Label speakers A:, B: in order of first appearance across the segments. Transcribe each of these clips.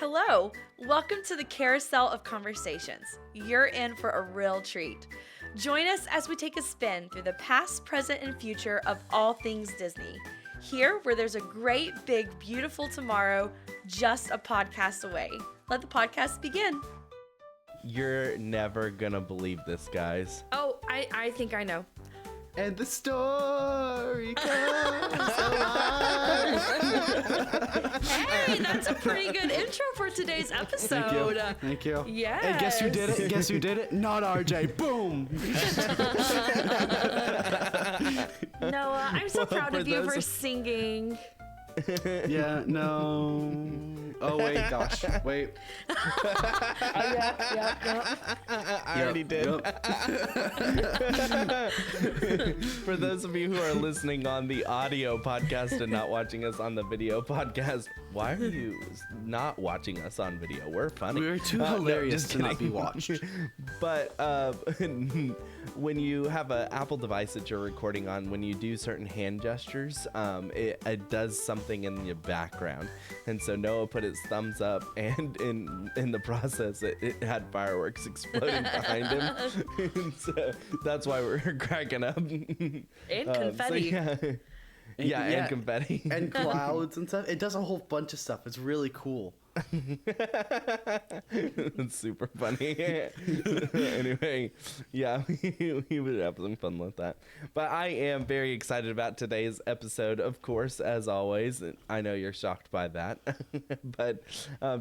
A: Hello, welcome to the Carousel of Conversations. You're in for a real treat. Join us as we take a spin through the past, present, and future of all things Disney. Here, where there's a great, big, beautiful tomorrow, just a podcast away. Let the podcast begin.
B: You're never gonna believe this, guys.
A: Oh, I think I know.
C: And the story comes alive.
A: Hey, that's a pretty good intro for today's episode.
C: Thank you.
A: Yes.
C: And guess who did it? Guess who did it? Not RJ. Boom.
A: Noah, I'm so proud of you
B: those
A: for
B: of-
A: singing.
C: Yeah, no. Oh, wait, gosh. Wait.
B: I already did. For those of you who are listening on the audio podcast and not watching us on the video podcast, why are you not watching us on video? We're funny.
C: We're too
B: No,
C: hilarious
B: just
C: to not be
B: kidding.
C: watched.
B: But when you have an Apple device that you're recording on, when you do certain hand gestures, it does something in the background. And so Noah put his thumbs up, and in the process, it had fireworks exploding behind him. And so that's why we're cracking up.
A: And confetti.
B: And confetti.
C: And clouds and stuff. It does a whole bunch of stuff. It's really cool.
B: It's super funny. Anyway, yeah, we would have some fun with that. But I am very excited about today's episode, of course, as always. I know you're shocked by that. But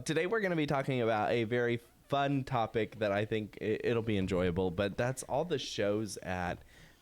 B: today we're going to be talking about a very fun topic that I think it'll be enjoyable. But that's all the shows at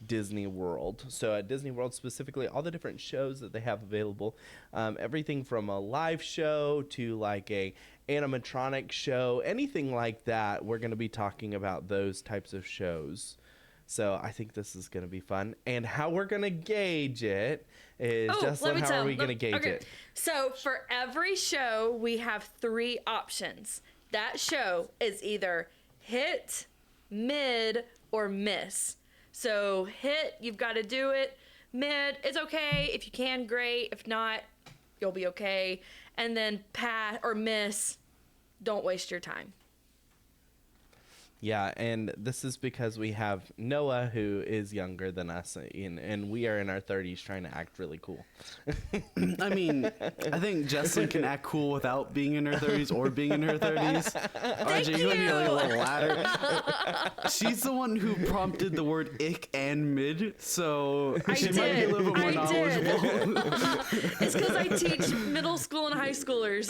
B: Disney World. So at Disney World specifically, all the different shows that they have available, everything from a live show to like a animatronic show, anything like that. We're going to be talking about those types of shows. So I think this is going to be fun. And how we're going to gauge it is, Jessalyn, how are we going to gauge it?
A: So for every show, we have 3 options. That show is either hit, mid, or miss. So hit, you've got to do it. Mid, it's okay. If you can, great. If not, you'll be okay. And then pass or miss, don't waste your time.
B: Yeah, and this is because we have Noah, who is younger than us, and we are in our 30s trying to act really cool.
C: I mean, I think Jessalyn can act cool without being in her 30s or being in her 30s. RJ, you want to be like a little ladder. She's the one who prompted the word ick and mid, so she might be a little bit more knowledgeable.
A: It's because I teach middle school and high schoolers.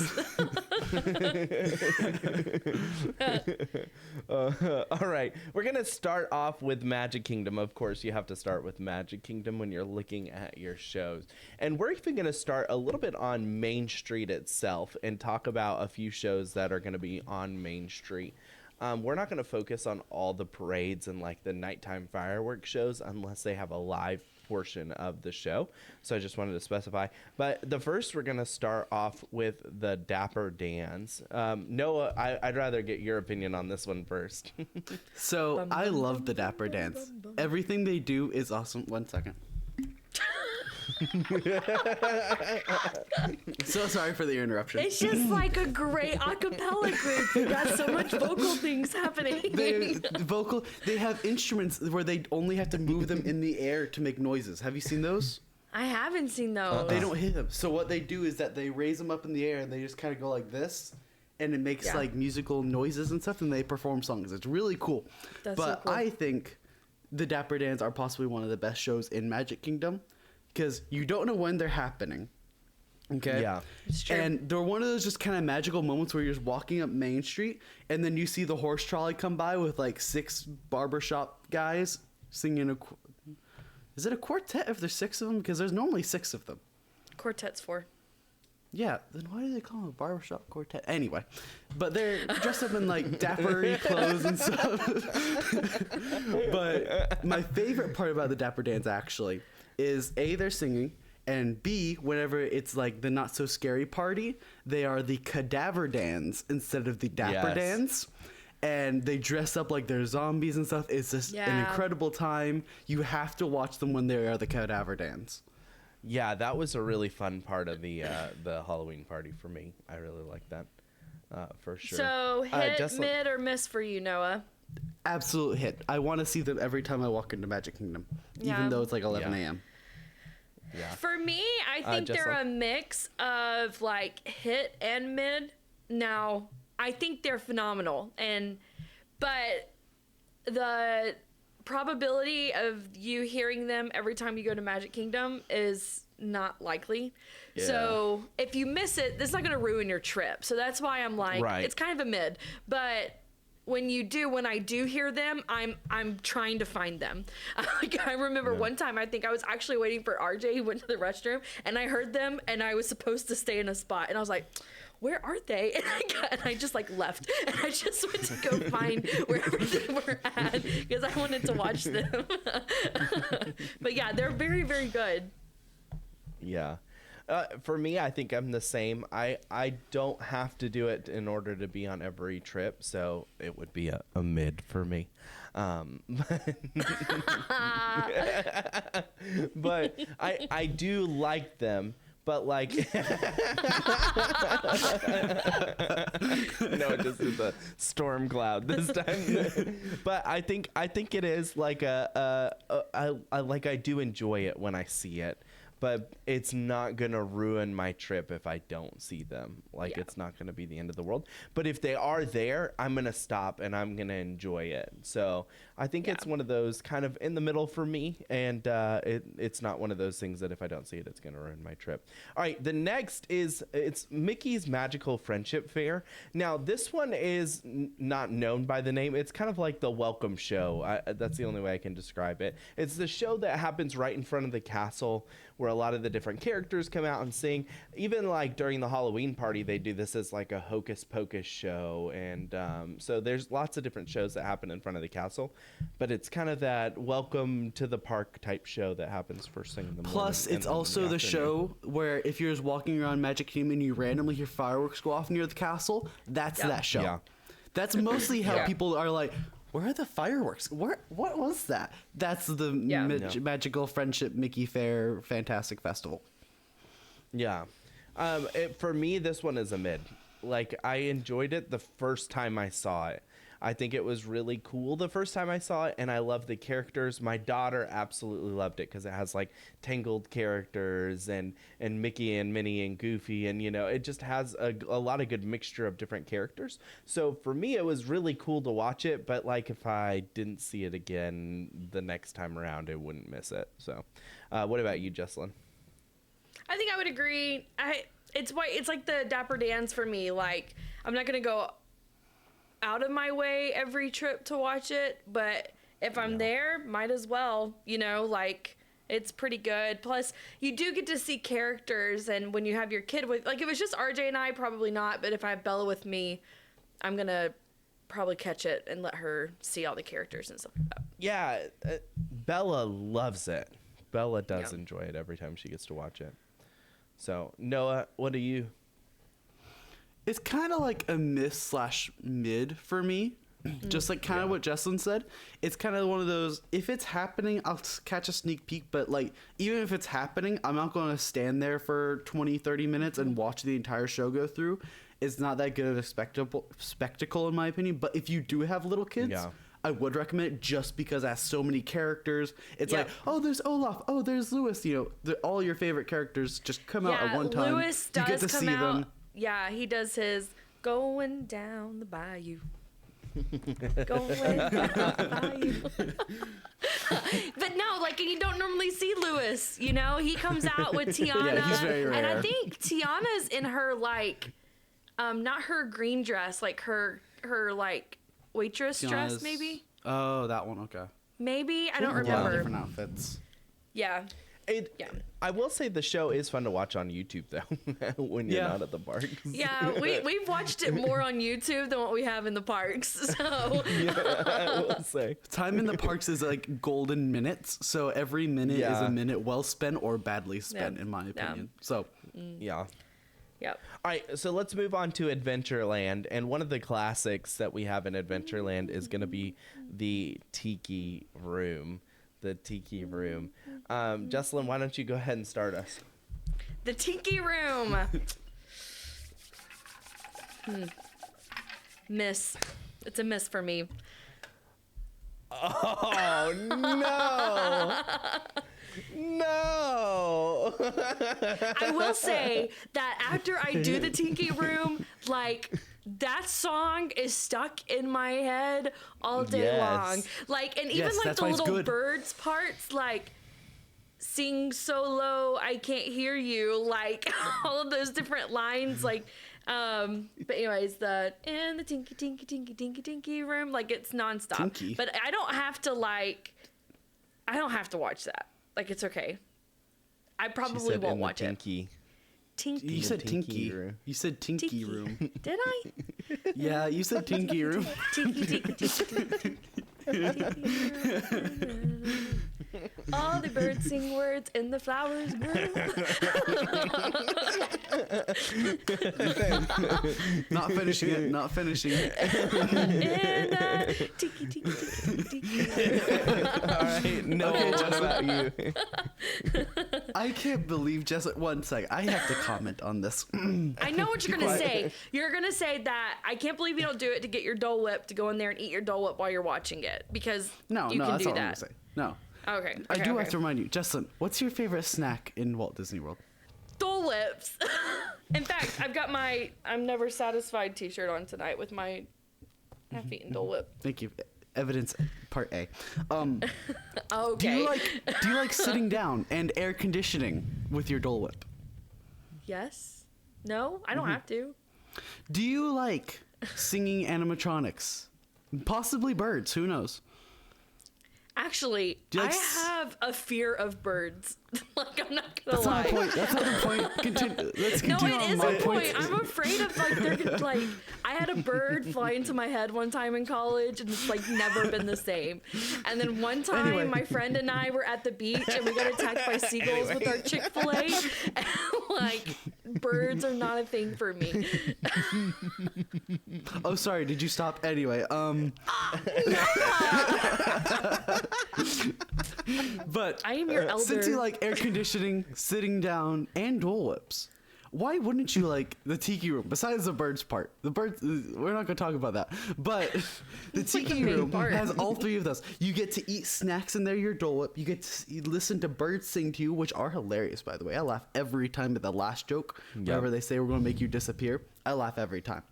B: All right, we're gonna start off with Magic Kingdom. Of course, you have to start with Magic Kingdom when you're looking at your shows. And we're even gonna start a little bit on Main Street itself and talk about a few shows that are gonna be on Main Street. We're not gonna focus on all the parades and like the nighttime fireworks shows unless they have a live portion of the show. So I just wanted to specify. But the first, we're going to start off with the Dapper Dans. Noah, I'd rather get your opinion on this one first.
C: So I love the Dapper Dance. Everything they do is awesome. 1 second. So sorry for the interruption.
A: It's just like a great a cappella group. You got so much vocal things happening.
C: They have instruments where they only have to move them in the air to make noises. Have you seen those?
A: I haven't seen those.
C: They don't hit them. So what they do is that they raise them up in the air and they just kind of go like this, and it makes like musical noises and stuff, and they perform songs. It's really cool.
A: That's
C: but
A: so cool.
C: I think the Dapper Dans are possibly one of the best shows in Magic Kingdom because you don't know when they're happening. Okay.
B: Yeah.
A: It's true.
C: And they're one of those just kind of magical moments where you're just walking up Main Street and then you see the horse trolley come by with like 6 barbershop guys singing is it a quartet if there's 6 of them? Because there's normally 6 of them.
A: Quartet's 4.
C: Yeah, then why do they call them a barbershop quartet? Anyway, but they're dressed up in like dapper clothes and stuff. But my favorite part about the Dapper Dance actually is A, they're singing, and B, whenever it's like the not so scary party, they are the Cadaver Dans instead of the Dapper Dance. And they dress up like they're zombies and stuff. It's just an incredible time. You have to watch them when they are the Cadaver Dance.
B: Yeah, that was a really fun part of the Halloween party for me. I really like that. for sure.
A: So hit,
B: Jesslyn-
A: mid, or miss for you, Noah?
C: Absolute hit. I want to see them every time I walk into Magic Kingdom,
A: Yeah.
C: even though it's like 11
B: Yeah.
C: a.m.
B: Yeah.
A: For me, I think they're
B: Jesslyn?
A: a mix of like hit and mid. Now, I think they're phenomenal, but the probability of you hearing them every time you go to Magic Kingdom is not likely.
C: Yeah.
A: So if you miss it, it's not going to ruin your trip. So that's why I'm like,
B: Right.
A: it's kind of a mid. But when I do hear them, I'm trying to find them. Like, I remember one time, I think I was actually waiting for RJ. He went to the restroom, and I heard them, and I was supposed to stay in a spot, and I was like, where are they? And I just like left, and I just went to go find wherever they were at because I wanted to watch them. But yeah, they're very, very good.
B: Yeah. For me, I think I'm the same. I don't have to do it in order to be on every trip, so it would be a mid for me. But I do like them. But like, no, it just is a storm cloud this time. But I think it is like I do enjoy it when I see it. But it's not going to ruin my trip if I don't see them. Like,
A: Yeah.
B: it's not going to be the end of the world. But if they are there, I'm going to stop and I'm going to enjoy it. So I think it's one of those kind of in the middle for me. And it's not one of those things that if I don't see it, it's going to ruin my trip. All right, the next it's Mickey's Magical Friendship Fair. Now, this one is not known by the name. It's kind of like the welcome show. That's the only way I can describe it. It's the show that happens right in front of the castle where a lot of the different characters come out and sing. Even like during the Halloween party, they do this as like a hocus pocus show. And so there's lots of different shows that happen in front of the castle. But it's kind of that welcome to the park type show that happens first thing in the morning.
C: Plus,
B: and
C: it's
B: then in
C: also the
B: afternoon.
C: show where if you're just walking around Magic Kingdom and you randomly hear fireworks go off near the castle, that's
A: Yeah.
C: that show.
B: Yeah.
C: That's mostly how
A: Yeah.
C: people are like, where are the fireworks? What was that? That's the
A: Yeah.
C: Magical Friendship Mickey Fair Fantastic Festival.
B: Yeah. For me, this one is a mid. Like, I enjoyed it the first time I saw it. I think it was really cool the first time I saw it, and I love the characters. My daughter absolutely loved it because it has like Tangled characters and Mickey and Minnie and Goofy, and it just has a lot of good mixture of different characters. So for me, it was really cool to watch it. But like, if I didn't see it again the next time around, I wouldn't miss it. So, what about you, Jesslyn?
A: I think I would agree. It's like the Dapper Dans for me. Like, I'm not gonna go out of my way every trip to watch it, but if I'm there, might as well. Like, it's pretty good. Plus, you do get to see characters, and when you have your kid with, like, if it was just RJ and I, probably not. But if I have Bella with me, I'm gonna probably catch it and let her see all the characters and stuff like that.
B: Yeah, Bella loves it. Bella does
A: Yeah.
B: enjoy it every time she gets to watch it. So, Noah, what do you?
C: It's kind of like a miss/mid for me. Just like kind of what Jesslyn said. It's kind of one of those, if it's happening, I'll catch a sneak peek. But like, even if it's happening, I'm not going to stand there for 20, 30 minutes and watch the entire show go through. It's not that good of a spectacle in my opinion. But if you do have little kids,
B: Yeah.
C: I would recommend it just because it has so many characters. It's
A: Yeah.
C: like, oh, there's Olaf. Oh, there's Lewis. All your favorite charecars just come out at one time.
A: Lewis
C: you
A: does
C: get to
A: come
C: see
A: out.
C: them.
A: Yeah, he does his going down the bayou. Going down the bayou. But no, like, you don't normally see Lewis. He comes out with Tiana.
C: Yeah, he's very
A: And I
C: rare.
A: think Tiana's in her like, not her green dress, like her like waitress dress,
C: Tiana's-
A: maybe.
C: Oh, that one. Okay.
A: Maybe I don't
C: A lot of
A: remember.
C: different outfits.
A: Yeah. Yeah.
B: I will say the show is fun to watch on YouTube though, when you're
C: Yeah.
B: not at the parks.
A: Yeah, we've watched it more on YouTube than what we have in the parks. So
B: I will say.
C: Time in the parks is like golden minutes, so every minute is
B: Yeah.
C: a minute well spent or badly spent,
A: Yeah.
C: in my
A: Yeah.
C: opinion. So,
B: Yeah.
A: yep.
B: All right, so let's move on to Adventureland, and one of the classics that we have in Adventureland is going to be the Tiki Room. The Tiki Room. Jesselyn, why don't you go ahead and start us?
A: The Tiki Room. Miss. It's a miss for me.
B: Oh no. No.
A: I will say that after I do the Tiki Room, like that song is stuck in my head all day
B: Yes.
A: long. Like, and even
C: Yes,
A: like
C: that's
A: the
C: why it's
A: little
C: good.
A: birds parts, like sing so low I can't hear you, like all of those different lines, like but anyways, the in the tinky tinky tinky tinky tinky room, like it's nonstop.
C: Tinky.
A: But I don't have to watch that. Like, it's okay. I
B: She
A: probably
B: said
A: won't
B: in the
A: watch it.
B: tinky.
A: Tinky.
C: You said
B: Tinky
C: Tinky.
B: room.
C: You said Tinky
A: Tinky.
C: room.
A: Did I?
C: Yeah, you said Tinky room.
A: Tinky, tinky, tinky, all the birds sing words and the flowers grow.
C: Not finishing it. Not finishing it.
A: And tiki, tiki, tiki, tiki.
B: All right, no, what about you?
C: I can't believe just 1 second. I have to comment on this.
A: I know what you're going to say. You're going to say that I can't believe you don't do it to get your Dole Whip to go in there and eat your Dole Whip while you're watching it, because
C: No,
A: you
C: no,
A: can
C: that's
A: do
C: not what I'm gonna
A: that.
C: say. No.
A: Okay.
C: I do
A: okay.
C: have to remind you, Justin, what's your favorite snack in Walt Disney World?
A: Dole Whips. In fact, I've got my I'm never satisfied t-shirt on tonight with my half-eaten Dole Whip.
C: Thank you. Evidence part A.
A: Okay.
C: Do you like sitting down and air conditioning with your Dole Whip?
A: Yes? No? I don't have to.
C: Do you like singing animatronics? Possibly birds, who knows?
A: Actually,
C: Do you like
A: I have a fear of birds. Like, I'm not gonna
C: That's
A: lie.
C: not the point. That's not the point. Let's
A: No,
C: continue
A: it
C: on
A: is
C: my
A: a point.
C: point.
A: I'm afraid of like they're gonna, like I had a bird fly into my head one time in college, and it's like never been the same. And then one time,
C: Anyway.
A: my friend and I were at the beach, and we got attacked by seagulls with our Chick-fil-A. And like birds are not a thing for me.
C: Oh, sorry. Did you stop? Anyway, but
A: I am your elder.
C: since you like air conditioning, sitting down, and Dole Whips, why wouldn't you like the Tiki Room? Besides the birds part, the birds, we're not going to talk about that. But the
A: It's like the
C: Tiki
A: main
C: Room
A: part.
C: has all three of those. You get to eat snacks in there, your Dole Whip. You get to listen to birds sing to you, which are hilarious, by the way. I laugh every time at the last joke. Whenever they say we're going to make you disappear, I laugh every time.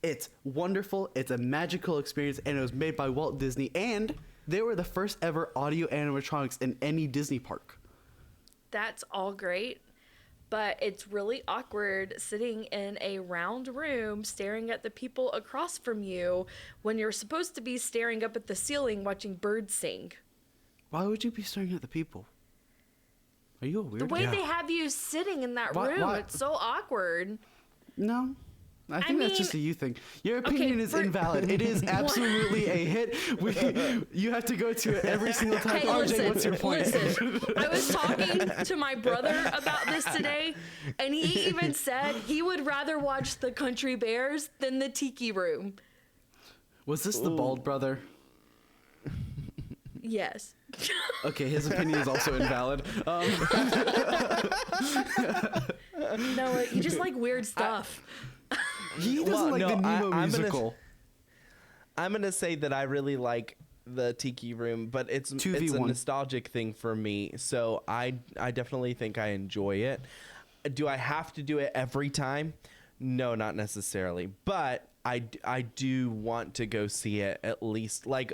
C: It's wonderful. It's a magical experience, and it was made by Walt Disney, and they were the first ever audio animatronics in any Disney park.
A: That's all great, but it's really awkward sitting in a round room staring at the people across from you when you're supposed to be staring up at the ceiling watching birds sing.
C: Why would you be staring at the people? Are you a weirdo?
A: The way they have you sitting in that room,
C: Why-
A: it's so awkward.
C: No. I think that's
A: mean-
C: just a you thing. Your opinion is
A: for-
C: invalid. It is absolutely a hit. You have to go to it every single time.
A: Hey,
C: RJ,
A: listen,
C: what's your point?
A: listen. I was talking to my brother about this today, and he even said he would rather watch the Country Bears than the Tiki Room.
C: Was this the bald brother?
A: Yes.
C: Okay, his opinion is also invalid.
A: No, you just like weird stuff.
C: He doesn't
B: Well,
C: like
B: no,
C: the Nemo
B: I'm
C: musical.
B: I'm gonna say that I really like the Tiki Room, but it's a
C: 2v1.
B: nostalgic thing for me. So I definitely think I enjoy it. Do I have to do it every time? No, not necessarily. But I do want to go see it at least. Like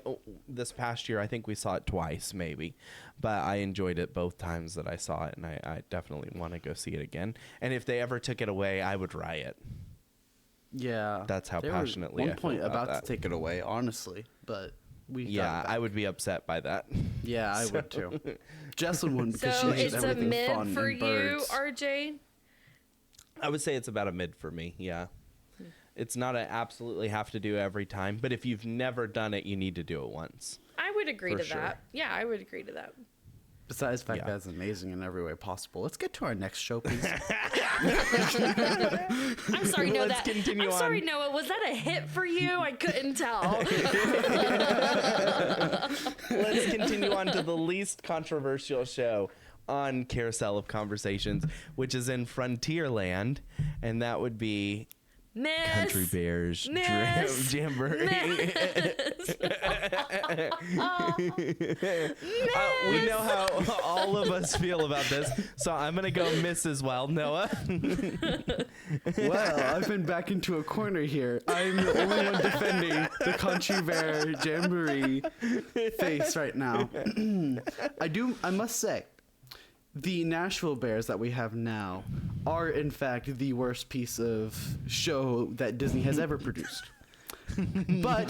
B: this past year, I think we saw it twice, maybe. But I enjoyed it both times that I saw it, and I definitely want to go see it again. And if they ever took it away, I would riot.
C: Yeah,
B: That's how
C: they were
B: passionately
C: at
B: I
C: one
B: feel
C: point
B: about
C: about
B: that.
C: to take it away, honestly, but we got
B: Yeah,
C: it back.
B: I would be upset by that.
C: Yeah, I would too. Jesselyn wouldn't because
A: So
C: she hates
A: it's a
C: everything
A: mid
C: fun
A: for
C: and
A: you,
C: birds.
A: RJ?
B: I would say it's about a mid for me. Yeah. It's not an absolutely have to do every time, but if you've never done it, you need to do it once.
A: I would agree
B: For
A: to
B: sure.
A: that. Yeah, I would agree to that.
C: Besides the fact
B: Yeah.
C: that it's amazing in every way possible. Let's get to our next show, please.
A: I'm sorry, Noah.
B: Let's continue
A: I'm sorry,
B: on.
A: Noah. Was that a hit for you? I couldn't tell.
B: Let's continue on to the least controversial show on Carousel of Conversations, which is in Frontierland, and that would be
A: Miss.
B: Country Bears
A: Miss.
B: Jamboree.
A: Miss.
B: We know how all of us feel about this, so I'm gonna go miss as well. Noah.
C: Well, I've been back into a corner here. I'm the only one defending the Country Bear Jamboree face right now. I must say, the Nashville Bears that we have now are, in fact, the worst piece of show that Disney has ever produced. But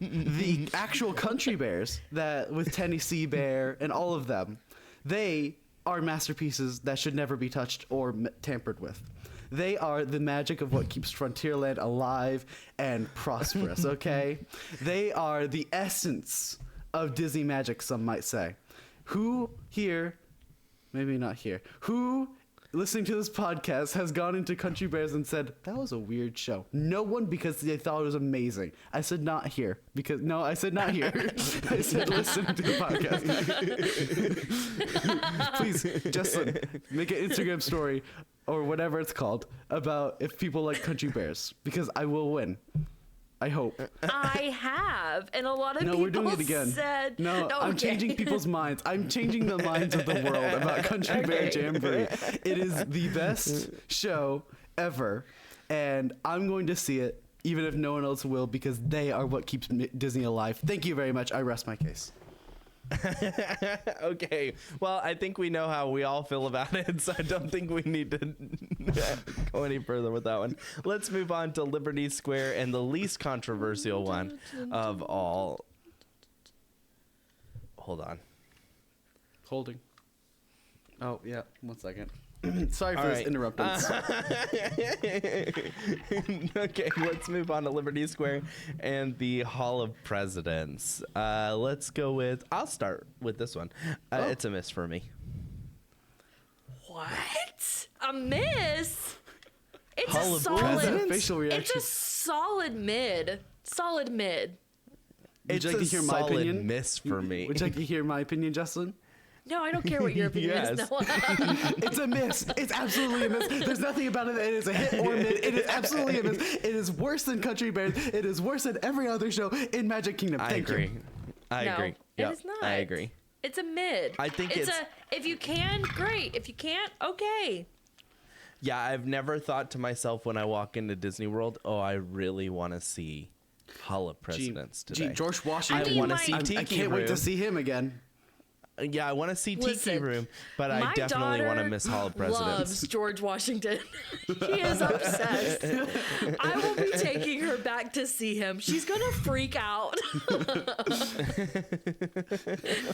C: the actual Country Bears, that with Tennessee Bear and all of them, they are masterpieces that should never be touched or tampered with. They are the magic of what keeps Frontierland alive and prosperous, okay? They are the essence of Disney magic, some might say. Who here, maybe not here, who listening to this podcast has gone into Country Bears and said, that was a weird show? No one, because they thought it was amazing. I said not here, because, no, I said not here. I said listen to the podcast. Please, Jesslyn, make an Instagram story or whatever it's called about if people like Country Bears, because I will win. I hope.
A: I have, and a lot of
C: No,
A: people
C: we're doing it again.
A: said
C: No, I'm
A: okay.
C: changing people's minds. I'm changing the minds of the world about Country Bear Jamboree. It is the best show ever, and I'm going to see it, even if no one else will, because they are what keeps Disney alive. Thank you very much. I rest my case.
B: Okay, well, I think we know how we all feel about it, so I don't think we need to go any further with that one. Let's move on to Liberty Square and the least controversial one of all. Hold on.
C: Holding. Oh, yeah. 1 second. Sorry for
B: All
C: this
B: right.
C: interruptions.
B: Okay, let's move on to Liberty Square and the Hall of Presidents. Let's go with, I'll start with this one. It's a miss for me.
A: What? A miss? It's
B: Hall
A: a
B: of
A: solid.
B: Presidents?
C: Facial reaction.
A: It's a solid mid. Solid mid.
C: Would you
B: It's
C: like to
B: a
C: hear my
B: solid
C: opinion?
B: miss for me.
C: Would you like to hear my opinion, Jesslyn?
A: No, I don't care what your opinion is.
B: Yes.
A: Noah.
C: It's a miss. It's absolutely a miss. There's nothing about it that it is a hit or mid. It is absolutely a miss. It is worse than Country Bears. It is worse than every other show in Magic Kingdom.
B: I
C: Thank
B: agree.
C: you.
B: I
A: No,
B: agree.
A: it
B: Yep,
A: is not.
B: I agree.
A: It's a mid.
B: I think
A: it's
B: it's-
A: a. If you can, great. If you can't, okay.
B: Yeah, I've never thought to myself when I walk into Disney World, oh, I really want to see Hall of Presidents today.
C: George Washington.
A: I mean,
B: wanna
A: like-
B: see
C: I
B: Tiki
C: can't wait to
B: Room.
C: see him again.
B: Yeah, I want to see Tiki
A: Listen,
B: Room, but I
A: My
B: definitely want to
A: daughter
B: miss Hall of Presidents.
A: loves George Washington. She is obsessed. I will be taking her back to see him. She's gonna freak out.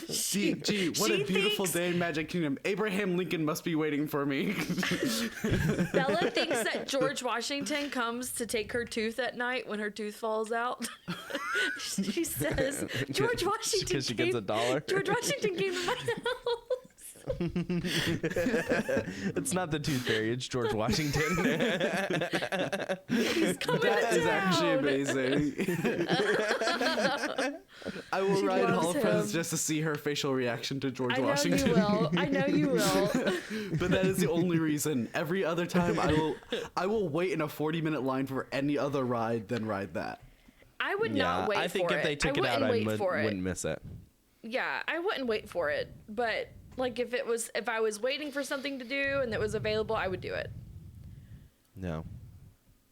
C: Gee, what
A: she
C: a beautiful
A: thinks-
C: day in Magic Kingdom. Abraham Lincoln must be waiting for me.
A: Bella thinks that George Washington comes to take her tooth at night when her tooth falls out. She says, George Washington
B: 'Cause she gets a dollar.
A: George Washington came to my house.
B: It's not the Tooth Fairy, it's George Washington.
A: He's coming
C: That
A: to
C: is actually
A: town.
C: amazing. I will
A: She
C: ride
A: loves
C: Hall of Presidents
A: him.
C: just to see her facial reaction to George
A: I know
C: Washington.
A: you will. I know you will.
C: But that is the only reason. Every other time I will wait in a 40-minute line for any other ride than ride that.
A: I would
B: Yeah,
A: not wait for it.
B: I think if they took it out,
A: wouldn't
B: I
A: wait for it.
B: wouldn't miss it.
A: Yeah, I wouldn't wait for it. But like if I was waiting for something to do and it was available, I would do it.
B: No.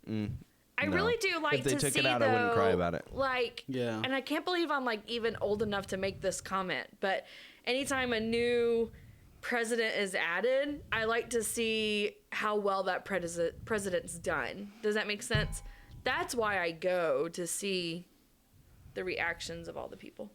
A: I
B: No.
A: really do like
B: If they
A: to
B: took
A: see
B: it out, I wouldn't cry
A: though,
B: about it.
A: Like,
C: Yeah.
A: and I can't believe I'm like even old enough to make this comment, but anytime a new president is added, I like to see how well that president's done. Does that make sense? That's why I go to see the reactions of all the people.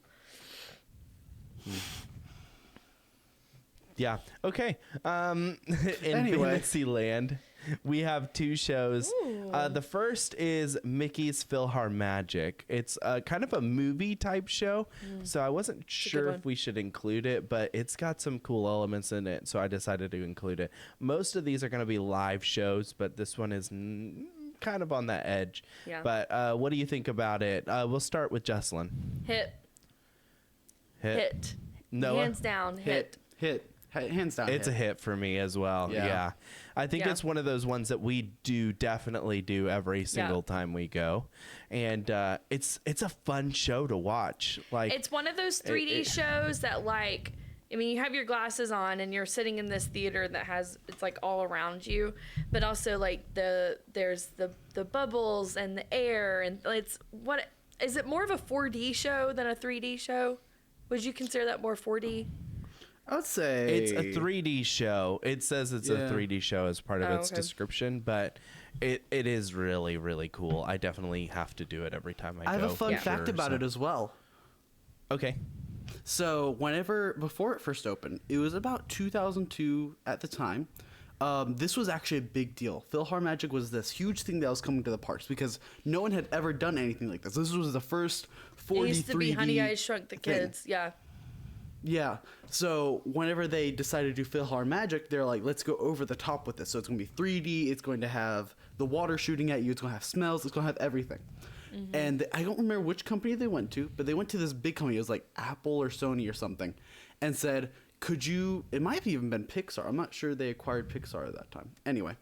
B: Yeah. Okay. In
C: Anyway.
B: Fantasyland, we have two shows. The first is Mickey's PhilharMagic. It's kind of a movie type show, so I wasn't sure
A: one.
B: if we should include it, but it's got some cool elements in it, so I decided to include it. Most of these are going to be live shows, but this one is kind of on that edge.
A: Yeah.
B: But what do you think about it? We'll start with Jesslyn.
A: Hit.
B: Noah?
A: Hands down, hit.
C: Hit. Hands down.
B: It's a hit for me as well. Yeah. I think it's one of those ones that we definitely do every single time we go. And it's a fun show to watch. Like, it's
A: one of those 3D shows that, like, I mean, you have your glasses on and you're sitting in this theater that has, it's like all around you, but also like there's the bubbles and the air, and it's, what is it, more of a 4D show than a 3D show? Would you consider that more 4D?
C: I would say
B: it's a 3D show. It says it's a 3D show as part of its description, but it is really, really cool. I definitely have to do it every time I go.
C: I have a fun fact about it as well.
B: Okay.
C: So before it first opened, it was about 2002 at the time. This was actually a big deal. PhilharMagic was this huge thing that was coming to the parks because no one had ever done anything like this. This was the first 4D,
A: it used to be
C: 3D
A: Honey, I Shrunk the Kids.
C: thing.
A: Yeah.
C: Yeah. So whenever they decided to do PhilharMagic, they're like, let's go over the top with this. So it's going to be 3D. It's going to have the water shooting at you. It's going to have smells. It's going to have everything. Mm-hmm. And I don't remember which company they went to, but they went to this big company. It was like Apple or Sony or something, and said, could you, it might have even been Pixar. I'm not sure they acquired Pixar at that time. Anyway,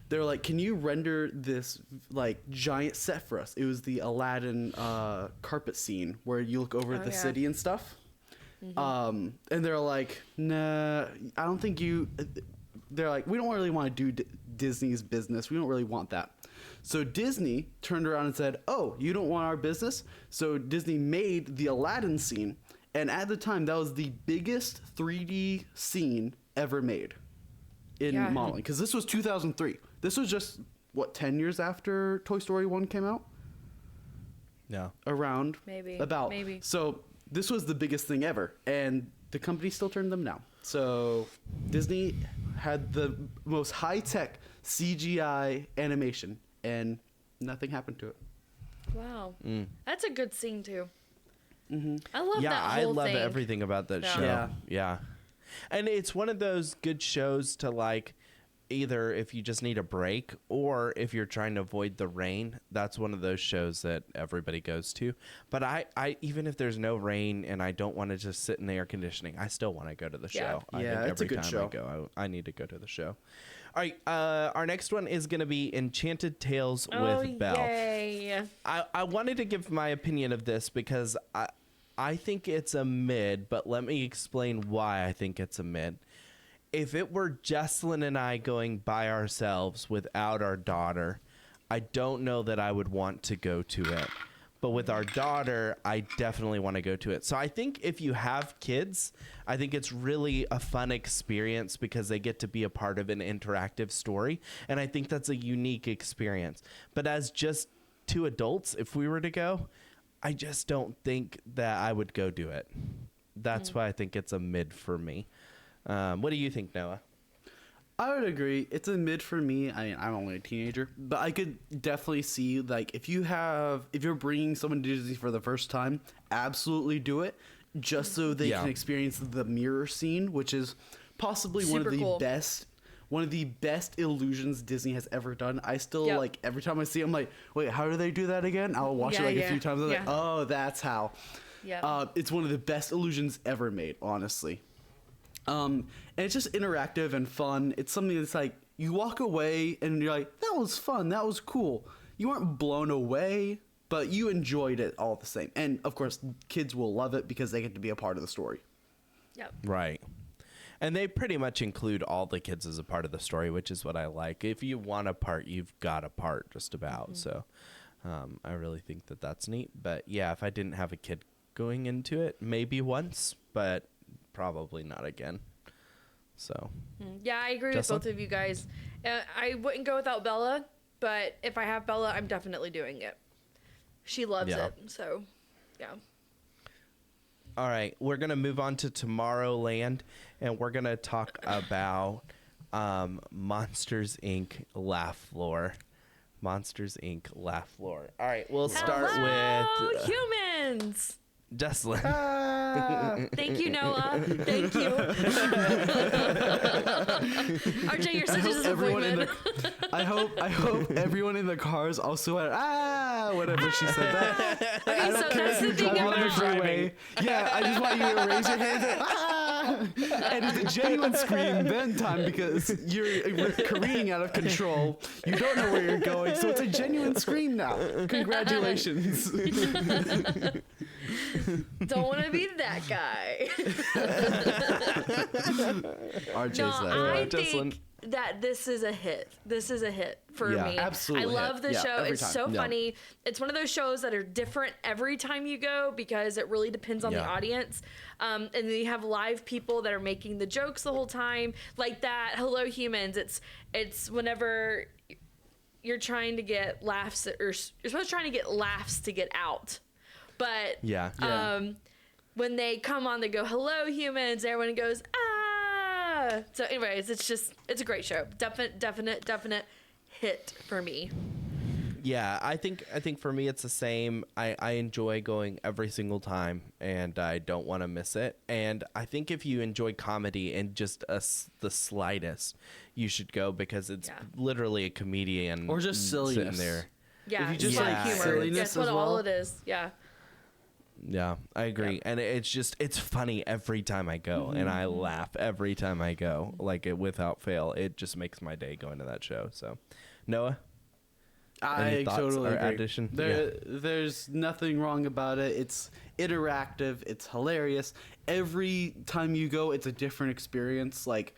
C: they're like, can you render this like giant set for us? It was the Aladdin carpet scene where you look over the city and stuff. Mm-hmm. And they're like, nah, I don't think you, they're like, we don't really want to do Disney's business. We don't really want that. So Disney turned around and said, oh, you don't want our business? So Disney made the Aladdin scene. And at the time, that was the biggest 3D scene ever made in modeling. Because this was 2003. This was just, 10 years after Toy Story 1 came out?
B: No.
C: Around.
A: Maybe.
C: About.
A: Maybe.
C: So this was the biggest thing ever. And the company still turned them down. So Disney had the most high-tech CGI animation. And nothing happened to it.
A: Wow. That's a good scene, too.
C: Mm-hmm.
A: I love that whole
B: I love
A: thing.
B: everything about that show. Yeah. And it's one of those good shows to, like, either if you just need a break or if you're trying to avoid the rain. That's one of those shows that everybody goes to. But I even if there's no rain and I don't want to just sit in the air conditioning, I still want to go to the show. I think
C: it's a good
B: time
C: show.
B: I go, I need to go to the show. All right, our next one is going to be Enchanted Tales with Belle.
A: Yay.
B: I wanted to give my opinion of this because I think it's a mid, but let me explain why I think it's a mid. If it were Jesselyn and I going by ourselves without our daughter, I don't know that I would want to go to it. But with our daughter, I definitely want to go to it. So I think if you have kids, I think it's really a fun experience because they get to be a part of an interactive story. And I think that's a unique experience. But as just two adults, if we were to go, I just don't think that I would go do it. That's why I think it's a mid for me. What do you think, Noah?
C: I would agree. It's a mid for me. I mean, I'm only a teenager, but I could definitely see, like, if you're bringing someone to Disney for the first time, absolutely do it, just so they can experience the mirror scene, which is possibly one of the best illusions Disney has ever done. I still like every time I see it, I'm like, wait, how do they do that again? I'll watch it like a few times. I'm like, oh, that's how. Yeah. It's one of the best illusions ever made, honestly. And it's just interactive and fun. It's something that's like, you walk away and you're like, that was fun. That was cool. You weren't blown away, but you enjoyed it all the same. And of course, kids will love it because they get to be a part of the story.
A: Yep.
B: Right. And they pretty much include all the kids as a part of the story, which is what I like. If you want a part, you've got a part just about. Mm-hmm. So I really think that that's neat. But yeah, if I didn't have a kid going into it, maybe once, but probably not again. So
A: yeah, I agree with both of you guys. I wouldn't go without Bella, but if I have Bella, I'm definitely doing it. She loves it, so yeah.
B: All right, we're gonna move on to Tomorrowland, and we're gonna talk about Monsters Inc. Laugh Floor. Monsters Inc. Laugh Floor. All right, we'll start with
A: humans.
B: Jesselyn.
A: Thank you, Noah. Thank you. RJ, you're such a disappointment.
C: I hope everyone in the cars also went, whatever she said that.
A: Okay, so that's the thing about
C: Yeah, I just want you to raise your hands and, And it's a genuine scream then time because you're careening out of control. You don't know where you're going, so it's a genuine scream now. Congratulations.
A: Don't want to be that guy.
C: RJ's
A: No,
C: that.
A: I
B: Jocelyn.
A: think that this is a hit. This is a hit for
B: Yeah,
A: me.
C: absolutely
A: I
C: hit.
A: love the
C: Yeah,
A: show.
C: every
A: It's
C: time.
A: so
B: Yeah.
A: funny. It's one of those shows that are different every time you go because it really depends on the
B: Yeah.
A: audience. And then you have live people that are making the jokes the whole time, like that. Hello, humans. It's whenever you're trying to get laughs, or you're supposed to trying to get laughs to get out, but
B: Yeah.
A: when they come on, they go, "Hello, humans." Everyone goes, "Ah!" So, anyways, it's a great show. Definite hit for me.
B: Yeah, I think for me it's the same. I enjoy going every single time, and I don't want to miss it. And I think if you enjoy comedy and just the slightest, you should go because it's
A: Yeah.
B: literally a comedian
C: Or just
B: sitting
C: silliness.
B: there.
A: Yeah,
C: If you just
A: it's
B: like
A: humor.
C: silliness
A: That's what
C: as
A: all
C: well.
A: it is. Yeah.
B: Yeah, I agree. And it's funny every time I go, and I laugh every time I go, like without fail. It just makes my day going to that show. So, Noah. Any
C: I
B: thoughts
C: totally
B: or
C: agree.
B: addition?
C: There's nothing wrong about it. It's interactive. It's hilarious. Every time you go, it's a different experience. Like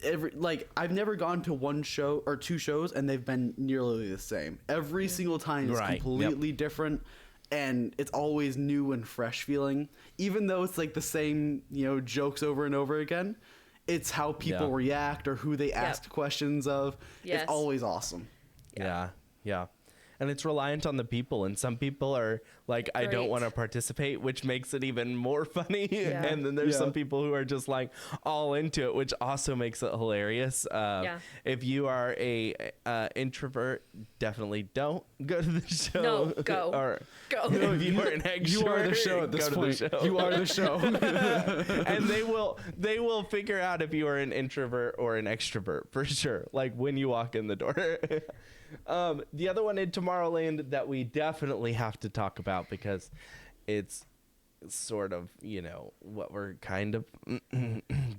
C: I've never gone to one show or two shows and they've been nearly the same. Every single time is
B: Right, yep.
C: completely different, and it's always new and fresh feeling. Even though it's like the same, jokes over and over again, it's how people
B: Yeah.
C: react or who they ask questions of.
A: Yes.
C: It's always awesome.
B: Yeah. And it's reliant on the people, and some people are like, I don't
A: Great.
B: want to participate, which makes it even more funny.
A: Yeah.
B: And then there's
C: Yeah.
B: some people who are just like all into it, which also makes it hilarious. If you are a introvert, definitely don't go to the show.
A: No, go.
B: Or
A: Go.
B: if you are an extrovert,
C: You are the show at this
B: go
C: point.
B: to the show.
C: You are the show.
B: And they will figure out if you are an introvert or an extrovert for sure, like when you walk in the door. The other one in Tomorrowland that we definitely have to talk about because it's sort of, what we're kind of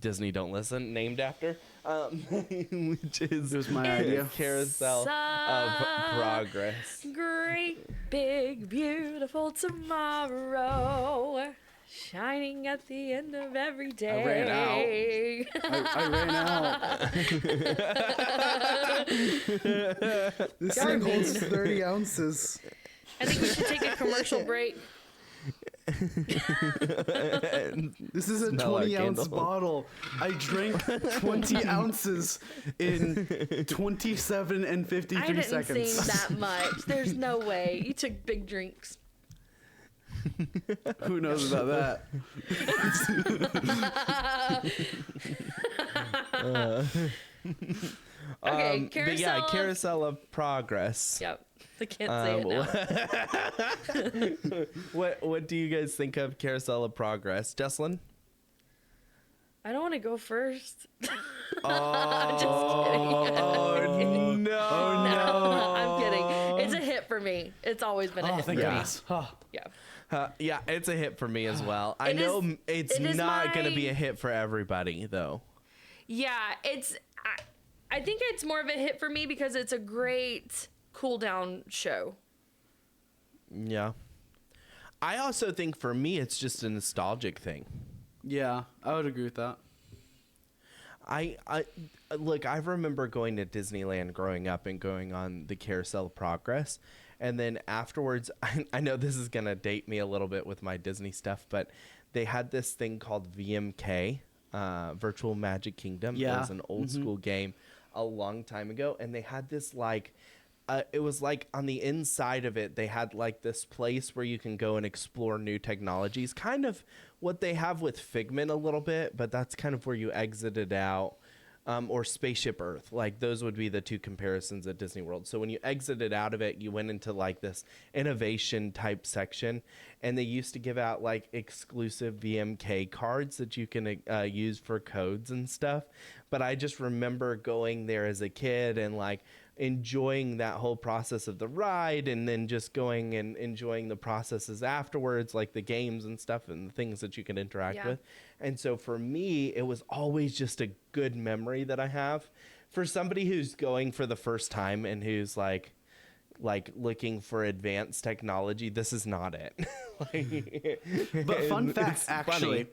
B: Disney Don't Listen named after, which is
C: It was my idea.
B: Carousel of Progress.
A: Great, big, beautiful tomorrow, shining at the end of every day.
C: I ran out. This thing holds 30 ounces.
A: I think we should take a commercial break.
C: This is a
B: Smell our
C: 20-ounce
B: candle.
C: bottle. I drank 20 ounces in 27 and 53
A: I didn't
C: seconds.
A: sing that much. There's no way. You took big drinks.
C: Who knows about that?
A: Okay,
B: But
A: Carousel
B: yeah,
A: of-
B: Carousel of Progress.
A: Yep. I can't say it now.
B: What do you guys think of Carousel of Progress, Jesslyn?
A: I don't want to go first.
B: Oh no!
A: No, I'm kidding. It's a hit for me. It's always been a
C: Oh,
A: hit
C: thank
A: for me.
C: goodness. Oh.
A: Yeah.
B: Yeah, it's a hit for me as well. I
A: It
B: know
A: is-
B: it's
A: it is
B: not going to
A: my-
B: be a hit for everybody, though.
A: Yeah, I think it's more of a hit for me because it's a great cool down show.
B: Yeah. I also think for me, it's just a nostalgic thing.
C: Yeah, I would agree with that.
B: I look, I remember going to Disneyland growing up and going on the Carousel of Progress. And then afterwards, I know this is going to date me a little bit with my Disney stuff, but they had this thing called VMK, Virtual Magic Kingdom. It
C: Yeah.
B: was an old school game a long time ago. And they had this it was like on the inside of it, they had like this place where you can go and explore new technologies, kind of what they have with Figment a little bit, but that's kind of where you exited out, or Spaceship Earth. Like those would be the two comparisons at Disney World. So when you exited out of it, you went into like this innovation type section, and they used to give out like exclusive VMK cards that you can use for codes and stuff. But I just remember going there as a kid and like enjoying that whole process of the ride and then just going and enjoying the processes afterwards, like the games and stuff and the things that you can interact with. And so for me, it was always just a good memory that I have. For somebody who's going for the first time and who's like looking for advanced technology, this is not it.
C: But fun fact,
B: it's
C: actually,
B: funny.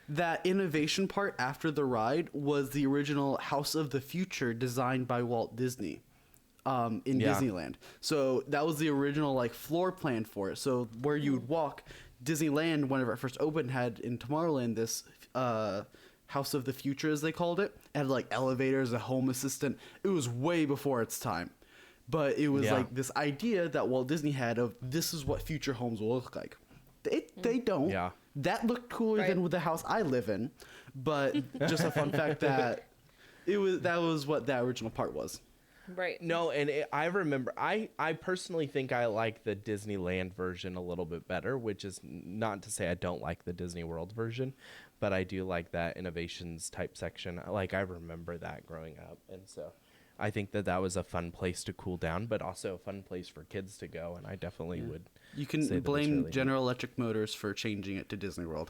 C: that innovation part after the ride was the original House of the Future designed by Walt Disney in Disneyland. So that was the original like floor plan for it. So where you would walk, Disneyland, whenever it first opened, had in Tomorrowland this House of the Future, as they called it. It had like elevators, a home assistant. It was way before its time. But it was like this idea that Walt Disney had of this is what future homes will look like. They don't.
B: Yeah.
C: That looked cooler than with the house I live in. But just a fun fact that that was what that original part was.
A: Right.
B: No, and I remember, I personally think I like the Disneyland version a little bit better, which is not to say I don't like the Disney World version, but I do like that innovations type section. Like, I remember that growing up, and so I think that was a fun place to cool down, but also a fun place for kids to go, and I definitely would.
C: You can
B: say that
C: blame
B: it's really
C: General Electric Motors for changing it to Disney World.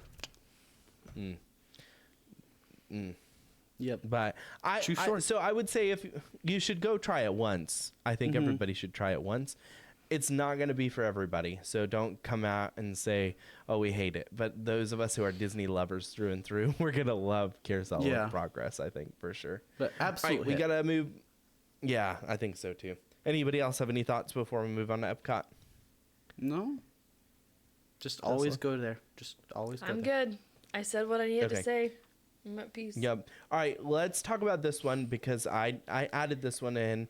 C: Yep.
B: But
C: True story.
B: so I would say if you should go try it once. I think everybody should try it once. It's not going to be for everybody, so don't come out and say, "Oh, we hate it." But those of us who are Disney lovers through and through, we're gonna love Carousel of Progress. I think for sure.
C: But absolutely,
B: All right, we gotta move. Yeah, I think so too. Anybody else have any thoughts before we move on to Epcot?
C: No. Just always go there. Just always go
A: I'm
C: there.
A: good. I said what I needed to say. I'm at peace.
B: Yep. All right, let's talk about this one because I added this one in.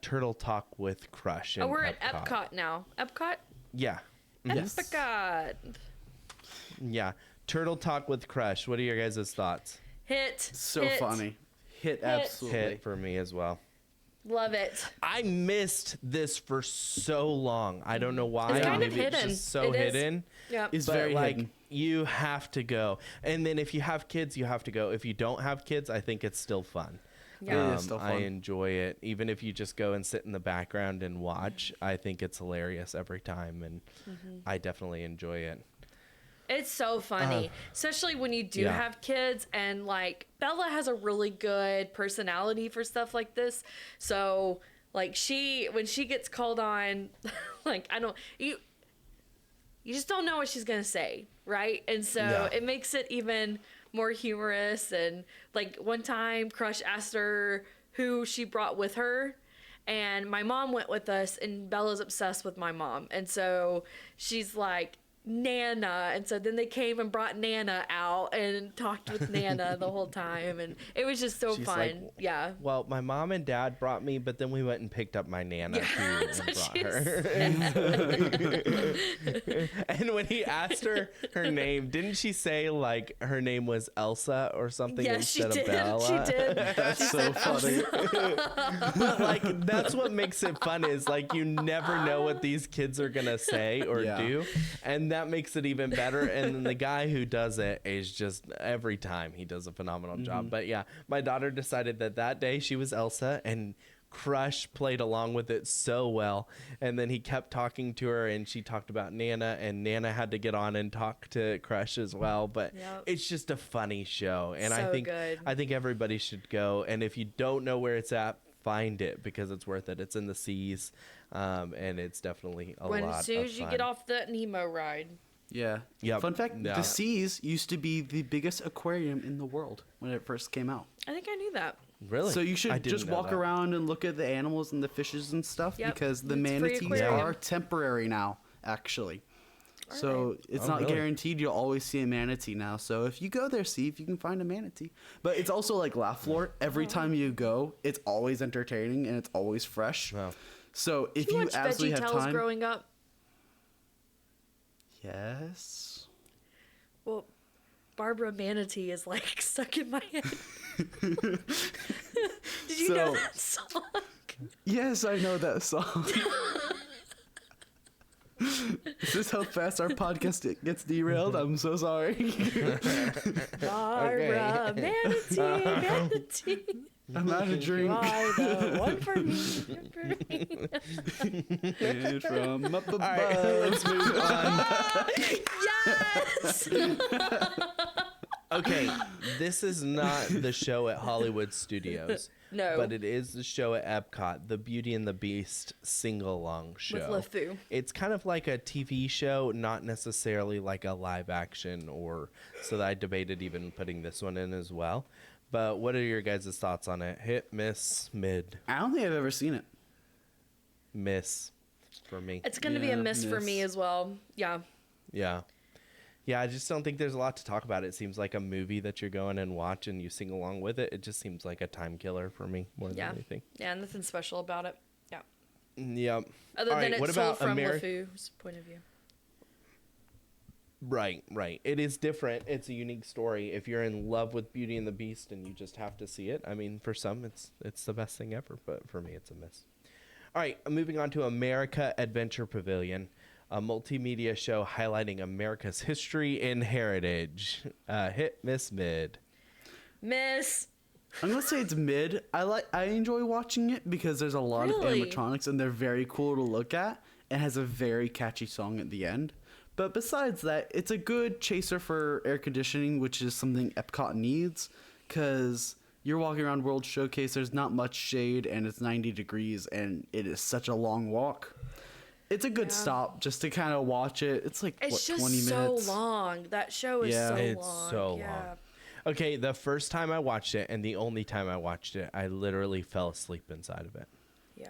B: Turtle Talk with Crush.
A: Oh, we're at Epcot now. Epcot?
B: Yeah.
C: Yes.
A: Epcot.
B: Yeah. Turtle Talk with Crush. What are your guys' thoughts?
A: Hit.
C: So
A: hit.
C: funny. Hit absolutely.
B: Hit for me as well.
A: Love it.
B: I missed this for so long. I don't know why.
A: It's kind of
B: Maybe
A: hidden.
B: It's just so
A: It is.
B: hidden.
A: Yep.
C: It's
B: But
C: very
B: like
C: hidden.
B: you have to go. And then if you have kids, you have to go. If you don't have kids, I think it's still fun.
A: Yeah.
C: It is still
B: I
C: fun.
B: enjoy it. Even if you just go and sit in the background and watch, I think it's hilarious every time, and I definitely enjoy it.
A: It's so funny, especially when you do
B: Yeah.
A: have kids, and like Bella has a really good personality for stuff like this. So like when she gets called on, like you just don't know what she's gonna say, right? And so it makes it even more humorous. And like one time Crush asked her who she brought with her, and my mom went with us, and Bella's obsessed with my mom, and so she's like, Nana. And so then they came and brought Nana out and talked with Nana the whole time, and it was just so
B: She's
A: fun.
B: like,
A: yeah.
B: Well, my mom and dad brought me, but then we went and picked up my Nana too
A: That's
B: and
A: what
B: brought
A: she
B: her. And when he asked her name, didn't she say like her name was Elsa or something
A: Yes, she
B: instead
A: did.
B: of Bella?
A: She did.
C: That's so funny.
B: But like that's what makes it fun is like you never know what these kids are gonna say or do, and that makes it even better. And then the guy who does it is just every time he does a phenomenal job. But yeah, my daughter decided that day she was Elsa, and Crush played along with it so well. And then he kept talking to her, and she talked about Nana, and Nana had to get on and talk to Crush as well. But it's just a funny show, and
A: So
B: I think everybody should go. And if you don't know where it's at, find it because it's worth it. It's in the seas, and it's definitely a lot of fun.
A: As soon as you get off the Nemo ride.
C: Yeah.
B: Yep.
C: Fun fact,
B: Yeah.
C: the Seas used to be the biggest aquarium in the world when it first came out.
A: I think I knew that.
B: Really?
C: So you
B: I
C: should
B: didn't
C: just
B: know
C: walk
B: that.
C: around and look at the animals and the fishes and stuff
A: Yep.
C: because the
A: It's free
C: manatees
A: aquarium.
C: are temporary now, actually. So it's
B: Oh,
C: not
B: really?
C: guaranteed you'll always see a manatee now. So if you go there, see if you can find a manatee. But it's also like Laugh Floor. Every time you go, it's always entertaining and it's always fresh.
B: Wow.
C: So if
A: Did you
C: you
A: watch
C: absolutely have
A: VeggieTales
C: time,
A: growing up?
C: yes.
A: Well, Barbara Manatee is like stuck in my head. Did you know
C: So-
A: that song?
C: Yes, I know that song. It's this how fast our podcast gets derailed? I'm so sorry.
A: Barbara, manatee.
C: I'm out of
A: You
C: drink.
A: are the one for me. One for me.
C: And from up above.
B: All right, let's move on.
A: Yes.
B: Okay, this is not the show at Hollywood Studios.
A: No.
B: But it is the show at Epcot, the Beauty and the Beast sing-along show.
A: With LeFou.
B: It's kind of like a TV show, not necessarily like a live action, or so that I debated even putting this one in as well. But what are your guys' thoughts on it? Hit, miss, mid?
C: I don't think I've ever seen it.
B: Miss for me.
A: It's going to be a
C: Yeah,
A: miss for me
C: miss.
A: as well. Yeah.
B: Yeah. Yeah, I just don't think there's a lot to talk about. It seems like a movie that you're going and watch and you sing along with it. It just seems like a time killer for me more than anything.
A: Yeah, nothing special about it. Yeah.
B: Yep.
A: Other
B: All
A: than
B: right, what
A: it's told
B: about
A: from
B: Ameri-
A: LeFou's point of view.
B: Right. It is different. It's a unique story. If you're in love with Beauty and the Beast and you just have to see it, I mean, for some, it's the best thing ever, but for me, it's a miss. All right, moving on to America Adventure Pavilion, a multimedia show highlighting America's history and heritage. Hit, miss, mid.
A: Miss.
C: I'm gonna say it's mid. I enjoy watching it because there's a lot of
A: Really?
C: animatronics and they're very cool to look at. It has a very catchy song at the end. But besides that, it's a good chaser for air conditioning, which is something Epcot needs, because you're walking around World Showcase, there's not much shade, and it's 90 degrees, and it is such a long walk. It's a good
A: Yeah.
C: stop just to kind of watch it. It's like,
A: It's
C: what,
A: just
C: 20
A: so
C: minutes?
A: long. That show is
C: Yeah.
A: so
B: It's
A: long.
B: so
A: Yeah.
B: long. Okay, the first time I watched it and the only time I watched it, I literally fell asleep inside of it.
A: Yeah.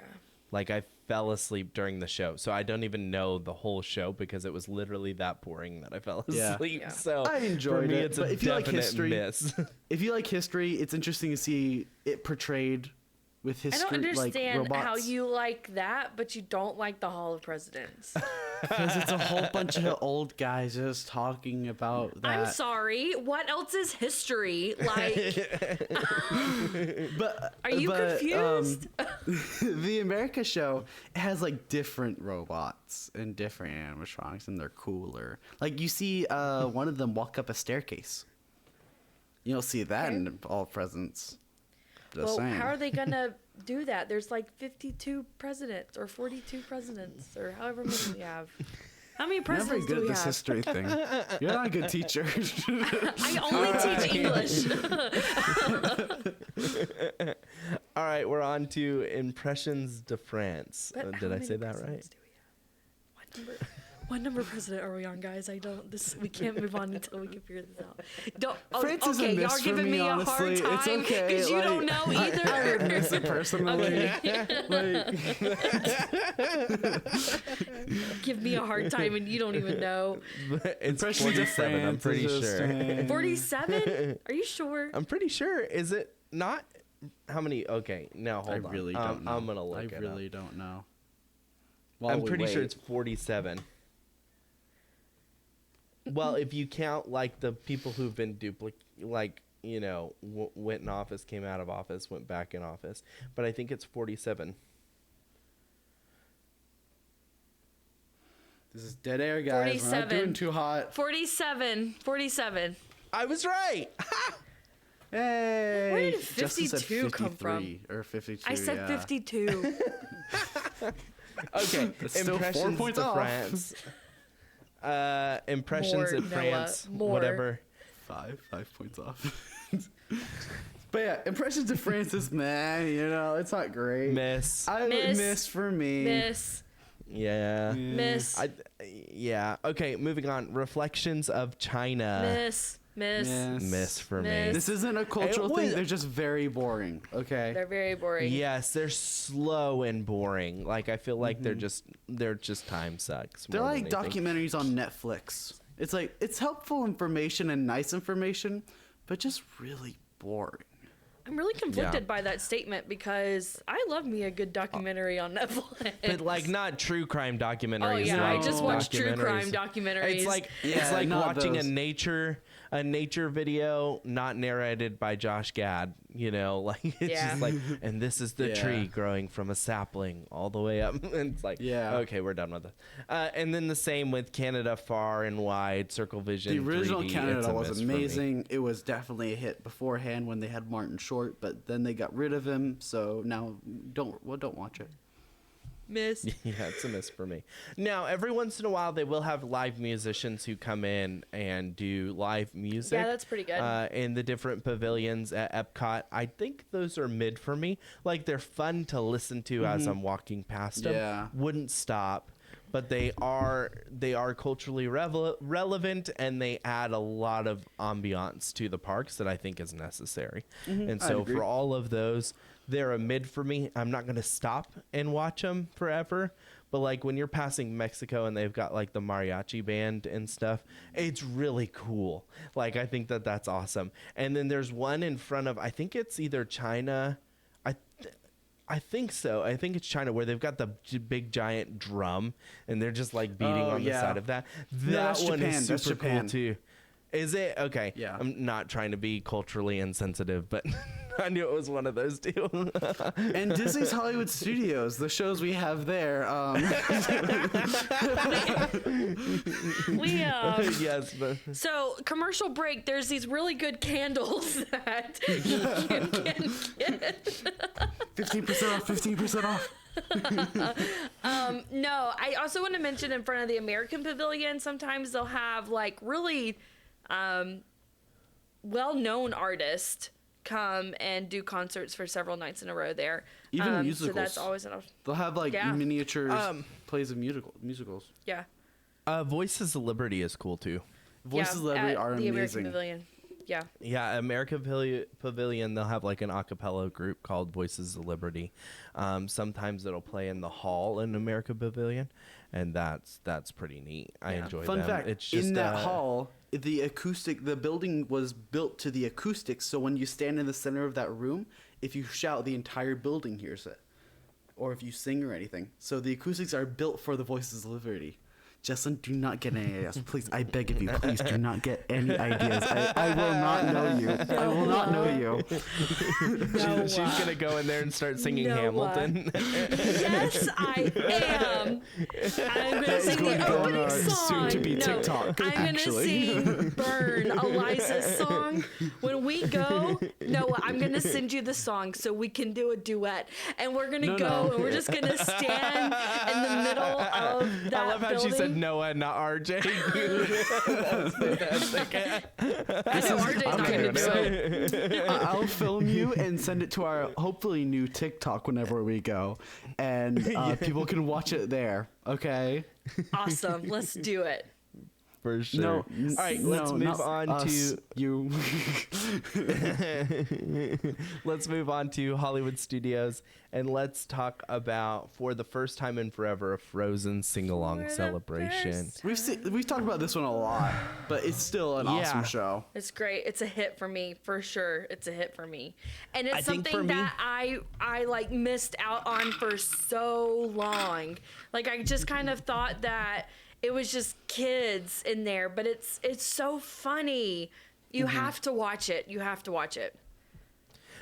B: Like, I fell asleep during the show. So I don't even know the whole show because it was literally that boring that I fell
C: Yeah.
B: asleep.
A: Yeah.
B: So
C: I enjoyed
B: for me,
C: it,
B: it's
C: but
B: a
C: if you like
B: definite
C: history-
B: miss.
C: If you like history, it's interesting to see it portrayed with
A: I
C: history,
A: don't
C: like
A: understand
C: robots.
A: how you like that, but you don't like the Hall of Presidents.
C: Because it's a whole bunch of old guys just talking about that.
A: I'm sorry. What else is history? Like,
C: But
A: are you confused?
C: The America show has like different robots and different animatronics, and they're cooler. Like you see one of them walk up a staircase. You don't see that
A: Okay.
C: in all presents. Just
A: Well,
C: saying.
A: how are they gonna do that? There's like 52 presidents or 42 presidents or however many we have. How many
C: You're not very
A: presidents
C: good
A: do
C: at
A: we
C: this
A: have?
C: history thing. You're not a good teacher.
A: I only teach English.
B: All right, we're on to Impressions de France.
A: But how
B: Did I
A: many
B: say that right?
A: presidents do we have? What number president are we on, guys? We can't move on until we can figure this out.
C: France is a
A: Okay,
C: miss
A: y'all
C: for
A: giving
C: me,
A: me a
C: honestly.
A: hard
C: It's
A: time
C: okay,
A: because you
C: like,
A: don't know either.
C: I would miss it personally.
A: Give me a hard time and you don't even know.
B: It's
C: Impressions of
B: 47, I'm
C: France
B: pretty
C: is just,
B: sure.
A: 47? Are you sure?
B: I'm pretty sure. Is it not? How many? Okay, now hold
C: I
B: on.
C: really don't know.
B: I'm going to look it
C: I
B: up.
C: really don't know. While
B: I'm
C: we
B: pretty sure
C: wait.
B: it's 47. Well, if you count like the people who've been went in office, came out of office, went back in office, but I think it's 47.
C: This is dead air, guys. We're not
A: 47.
C: doing too hot.
A: 47.
B: I was right.
C: Hey.
A: Where did
C: Justin said
A: 52 come from?
C: 53 or 52.
A: I said
C: yeah.
A: 52.
B: Okay,
C: That's still 4
B: impressions
C: points
B: of
C: off.
B: France. Impressions
A: More,
B: of
A: Noah,
B: France.
A: more.
B: Whatever.
C: 5 points off. But yeah, impressions of Francis, man, it's not great.
B: Miss.
C: I would
A: Miss.
C: miss for me.
A: Miss.
B: Yeah.
A: Miss.
B: Yeah. Okay, moving on. Reflections of China.
A: Miss.
B: Miss for me.
A: Miss.
C: This isn't a cultural
B: It
C: thing.
B: was-
C: They're just very boring. Okay.
A: They're very boring.
B: Yes, they're slow and boring. Like I feel like they're just time sucks.
C: They're
B: more
C: like
B: than anything.
C: documentaries on Netflix. It's like it's helpful information and nice information, but just really boring.
A: I'm really conflicted
B: Yeah.
A: by that statement because I love me a good documentary on Netflix.
B: But like not true crime documentaries.
A: Oh yeah, I
B: like
A: just watch true
B: documentaries.
A: crime documentaries.
B: It's like
C: Yeah,
B: it's like
C: not
B: watching
C: those.
B: a nature a nature video not narrated by Josh Gad, you know, like it's just like, and this is the tree growing from a sapling all the way up. And it's like, okay, we're done with it. And then the same with Canada Far and Wide, Circle Vision.
C: The original
B: 3D,
C: Canada was amazing. It was definitely a hit beforehand when they had Martin Short, but then they got rid of him. So now don't watch it.
A: Miss.
B: Yeah, it's a miss for me. Now, every once in a while, they will have live musicians who come in and do live music.
A: Yeah, that's pretty good.
B: In the different pavilions at Epcot. I think those are mid for me. Like, they're fun to listen to as I'm walking past them.
C: Yeah.
B: Wouldn't stop. But they are culturally relevant, and they add a lot of ambiance to the parks that I think is necessary. And so for all of those, they're a mid for me. I'm not going to stop and watch them forever. But like when you're passing Mexico and they've got like the mariachi band and stuff, it's really cool. Like I think that's awesome. And then there's one in front of, I think it's either China. I think so. I think it's China where they've got the big giant drum and they're just like beating on the side of that. That one is super cool too. Is it? Okay.
C: Yeah.
B: I'm not trying to be culturally insensitive, but I knew it was one of those two.
C: And Disney's Hollywood Studios, the shows we have there.
B: Yes. But
A: So commercial break. There's these really good candles that you can get.
C: 15% off. 15% off.
A: No, I also want to mention in front of the American Pavilion, sometimes they'll have like really well-known artists come and do concerts for several nights in a row there.
C: Even musicals.
A: So that's always an option.
C: They'll have like miniatures, plays of musicals.
A: Yeah.
B: Voices of Liberty is cool too.
C: Voices of Liberty are
A: the
C: amazing.
A: American Pavilion. Yeah.
B: Yeah, American Pavilion, they'll have like an a cappella group called Voices of Liberty. Sometimes it'll play in the hall in American Pavilion, and that's pretty neat. I enjoy
C: Fun
B: them.
C: fact,
B: It's just
C: in that hall, the building was built to the acoustics, so when you stand in the center of that room, if you shout, the entire building hears it. Or if you sing or anything. So the acoustics are built for the Voices of Liberty. Justin, do not get any ideas. Please, I beg of you, please do not get any ideas. I will not know you. I will not know you.
B: She's going to go in there and start singing Hamilton.
A: Yes, I am. I'm going to sing the opening song.
C: Soon-to-be TikTok,
A: I'm going to sing Burn, Eliza's song. When we go, Noah, I'm going to send you the song so we can do a duet. And we're going to go and we're just going to stand in the middle of that
B: I love how
A: building.
B: she said Noah, not RJ. That's fantastic.
A: I know RJ's not going to do it.
C: I'll film you and send it to our hopefully new TikTok whenever we go. And people can watch it there, okay?
A: Awesome. Let's do it.
B: For sure.
C: No,
B: All right, let's move on to
C: you.
B: let's move on to Hollywood Studios, and let's talk about, for the first time in forever, a Frozen sing-along celebration.
C: We've talked about this one a lot, but it's still an awesome show.
A: It's great. It's a hit for me, for sure. It's a hit for me. And it's
B: I think
A: something that I like missed out on for so long. Like I just kind of thought that it was just kids in there, but it's so funny. You have to watch it. You have to watch it.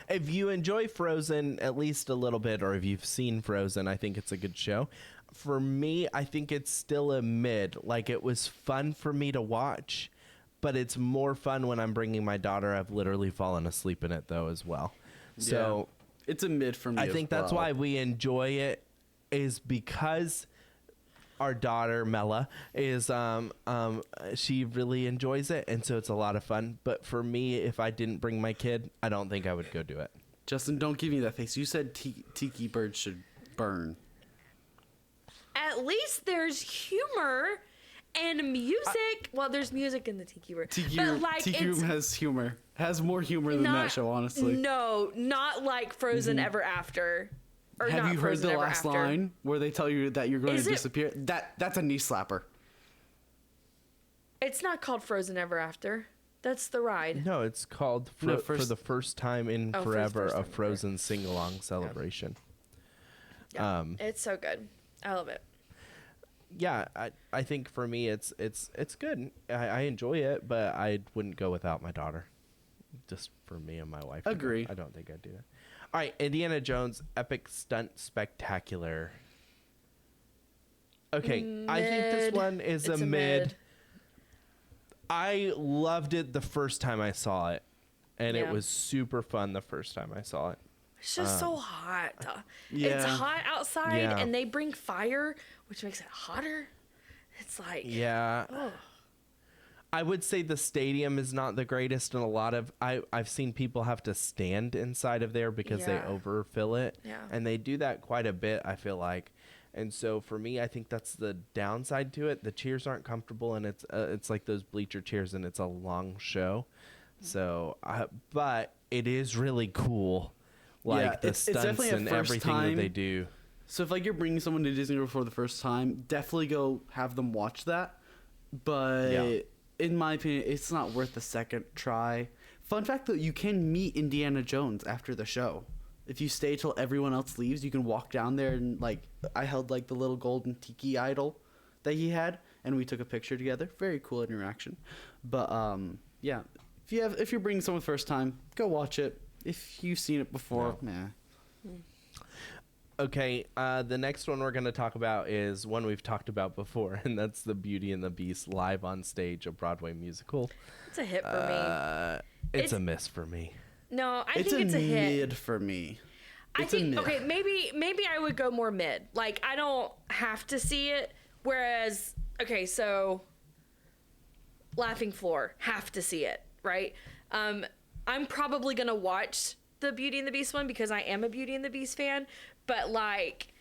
B: If you enjoy Frozen at least a little bit, or if you've seen Frozen, I think it's a good show. For me, I think it's still a mid. Like, it was fun for me to watch, but it's more fun when I'm bringing my daughter. I've literally fallen asleep in it, though, as well. So
C: it's a mid for me.
B: I think that's why we enjoy it, is because our daughter Mella is she really enjoys it, and so it's a lot of fun. But for me, if I didn't bring my kid, I don't think I would go do it.
C: Justin, don't give me that face. You said Tiki Bird should burn.
A: At least there's humor and music. Well, there's music in the Tiki Room.
C: Tiki
A: it's
C: Room has humor. Has more humor than that show, honestly.
A: No, not like Frozen Ever After. Or
C: Have
A: not
C: you heard
A: Frozen
C: the
A: Ever
C: last
A: After.
C: line where they tell you that you're going
A: Is
C: to
A: it-
C: disappear? That's a knee slapper.
A: It's not called Frozen Ever After. That's the ride.
B: No, it's called for the first time in
A: Oh, for the
B: forever,
A: first
B: a
A: time ever.
B: Frozen sing-along celebration.
A: Yeah. It's so good. I love it.
B: yeah, I think for me it's good. I enjoy it, but I wouldn't go without my daughter. Just for me and my wife.
C: Agree.
B: I don't think I'd do that. All right, Indiana Jones Epic Stunt Spectacular. Okay, I think this one is
A: It's
B: a mid. I loved it the first time I saw it, and it
A: Yeah.
B: was super fun the first time I saw it.
A: It's just so hot. It's
C: Yeah.
A: hot outside,
B: Yeah.
A: and they bring fire, which makes it hotter. It's like,
B: Yeah.
A: oh,
B: I would say the stadium is not the greatest, and a lot of I've seen people have to stand inside of there because they
A: Yeah.
B: overfill it,
A: Yeah.
B: and they do that quite a bit, I feel like. And so for me, I think that's the downside to it. The chairs aren't comfortable, and it's like those bleacher chairs, and it's a long show. So, but it is really cool, like
C: Yeah,
B: the
C: it's
B: stunts
C: definitely a
B: and
C: first
B: everything
C: time.
B: that they do.
C: So if like you're bringing someone to Disney World for the first time, definitely go have them watch that. But
B: Yeah.
C: in my opinion, it's not worth the second try. Fun fact though, you can meet Indiana Jones after the show. If you stay till everyone else leaves, you can walk down there and like I held like the little golden tiki idol that he had, and we took a picture together. Very cool interaction. But yeah, if you're bringing someone first time, go watch it. If you've seen it before, nah.
B: Okay, the next one we're going to talk about is one we've talked about before, and that's the Beauty and the Beast live on stage, a Broadway musical.
A: it's a hit for me.
B: It's a miss for me.
A: No, I
C: It's
A: think
C: a
A: it's a hit.
C: mid for me.
A: I
C: It's a
A: think
C: mid.
A: okay, maybe I would go more mid. Like I don't have to see it. Whereas okay, so Laughing Floor, have to see it, right? I'm probably gonna watch the Beauty and the Beast one because I am a Beauty and the Beast fan, but like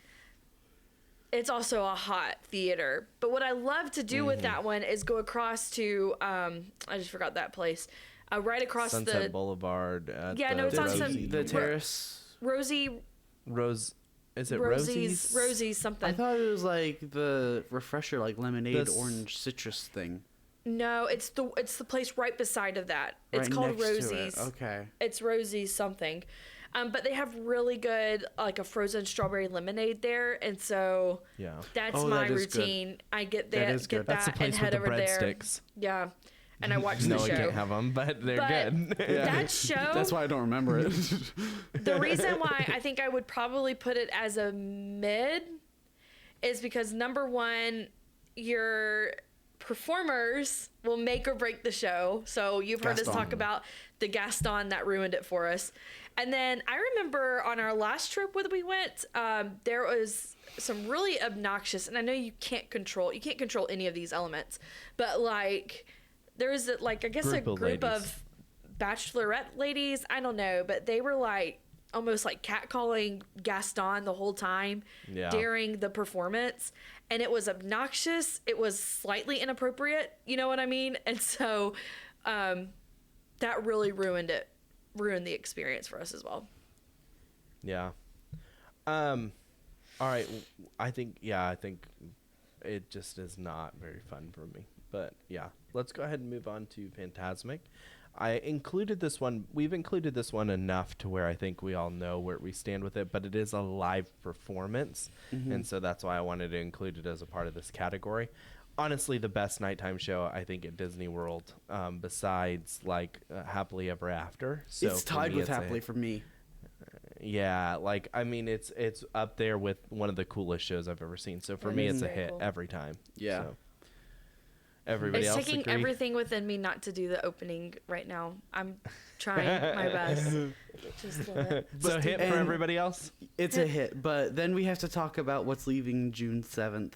A: it's also a hot theater. But what I love to do with that one is go across to I just forgot that place. Right across
B: Sunset
A: the
B: Boulevard. At
A: Yeah,
B: the
A: no, it's on
B: Rosie-
C: The terrace.
A: Rosie
B: Rose. Is it
A: Rosie's
B: Rosie's?
A: something.
C: I thought it was like the refresher, like lemonade,
B: This-
C: orange, citrus thing.
A: No, it's the place right beside of that. It's
C: Right
A: called
C: next to it.
A: Rosie's.
C: Okay.
A: It's Rosie's something. But they have really good like a frozen strawberry lemonade there, and so
B: Yeah.
A: that's
C: Oh,
A: my
C: that is good.
A: routine. I get
C: That
A: that,
C: is
A: get
C: good.
A: that,
B: That's the
A: and
B: place with
A: head
B: the
A: over there.
B: breadsticks.
A: Yeah, and I watch
B: No,
A: the
B: I
A: show.
B: can't have them, but they're
A: But
B: good.
A: that show,
C: That's why I don't remember it.
A: the reason why I think I would probably put it as a mid is because number one, your performers will make or break the show. So you've heard us
C: Gaston.
A: talk about the Gaston that ruined it for us. And then I remember on our last trip when we went, there was some really obnoxious, and I know you can't control any of these elements, but like there was like, I guess
B: Group
A: a
B: of
A: group
B: ladies.
A: of bachelorette ladies. I don't know, but they were like almost like catcalling Gaston the whole time
B: Yeah.
A: during the performance. And it was obnoxious. It was slightly inappropriate. You know what I mean? And so that really ruined the experience for us as well.
B: Yeah. All right. I think it just is not very fun for me. But yeah, let's go ahead and move on to Fantasmic. We've included this one enough to where I think we all know where we stand with it, but it is a live performance. And so that's why I wanted to include it as a part of this category. Honestly, the best nighttime show, I think, at Disney World, besides like Happily Ever After. So
C: It's
B: for
C: tied
B: me,
C: with
B: it's
C: Happily for me.
B: Yeah, like I mean, it's up there with one of the coolest shows I've ever seen. So for me,
A: is
B: it's a
A: very
B: hit
A: cool.
B: every time.
C: Yeah.
B: So. Everybody
A: It's
B: else
A: taking
B: agree?
A: everything within me not to do the opening right now. I'm trying my best. Just love it.
B: So hit for
C: and-
B: everybody else.
C: It's a hit, but then we have to talk about what's leaving June 7th.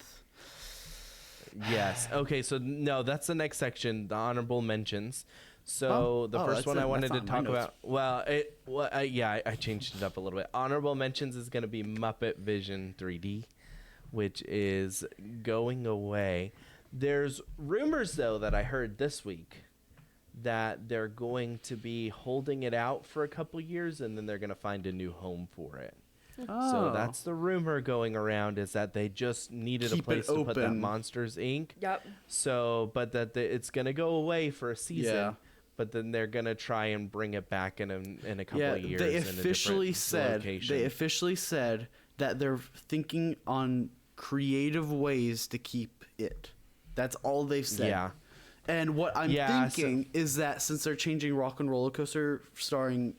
B: Yes. Okay. So no, that's the next section, the honorable mentions. So the first
C: that's
B: one I
C: it.
B: wanted
C: That's
B: to
C: not in my
B: talk
C: notes.
B: about. I changed it up a little bit. Honorable mentions is going to be Muppet Vision 3D, which is going away. There's rumors though that I heard this week that they're going to be holding it out for a couple years and then they're going to find a new home for it.
C: Oh.
B: So that's the rumor going around, is that they just needed
C: Keep
B: a place
C: it
B: to put that
C: open.
B: Monsters Inc.
A: Yep.
B: So, but that it's going to go away for a season,
C: Yeah.
B: but then they're going to try and bring it back in a couple of years.
C: They
B: in a different
C: officially said
B: location.
C: that they're thinking on creative ways to keep it. That's all they've said.
B: Yeah.
C: And what I'm
B: Yeah,
C: thinking is that since they're changing Rock and Roller Coaster starring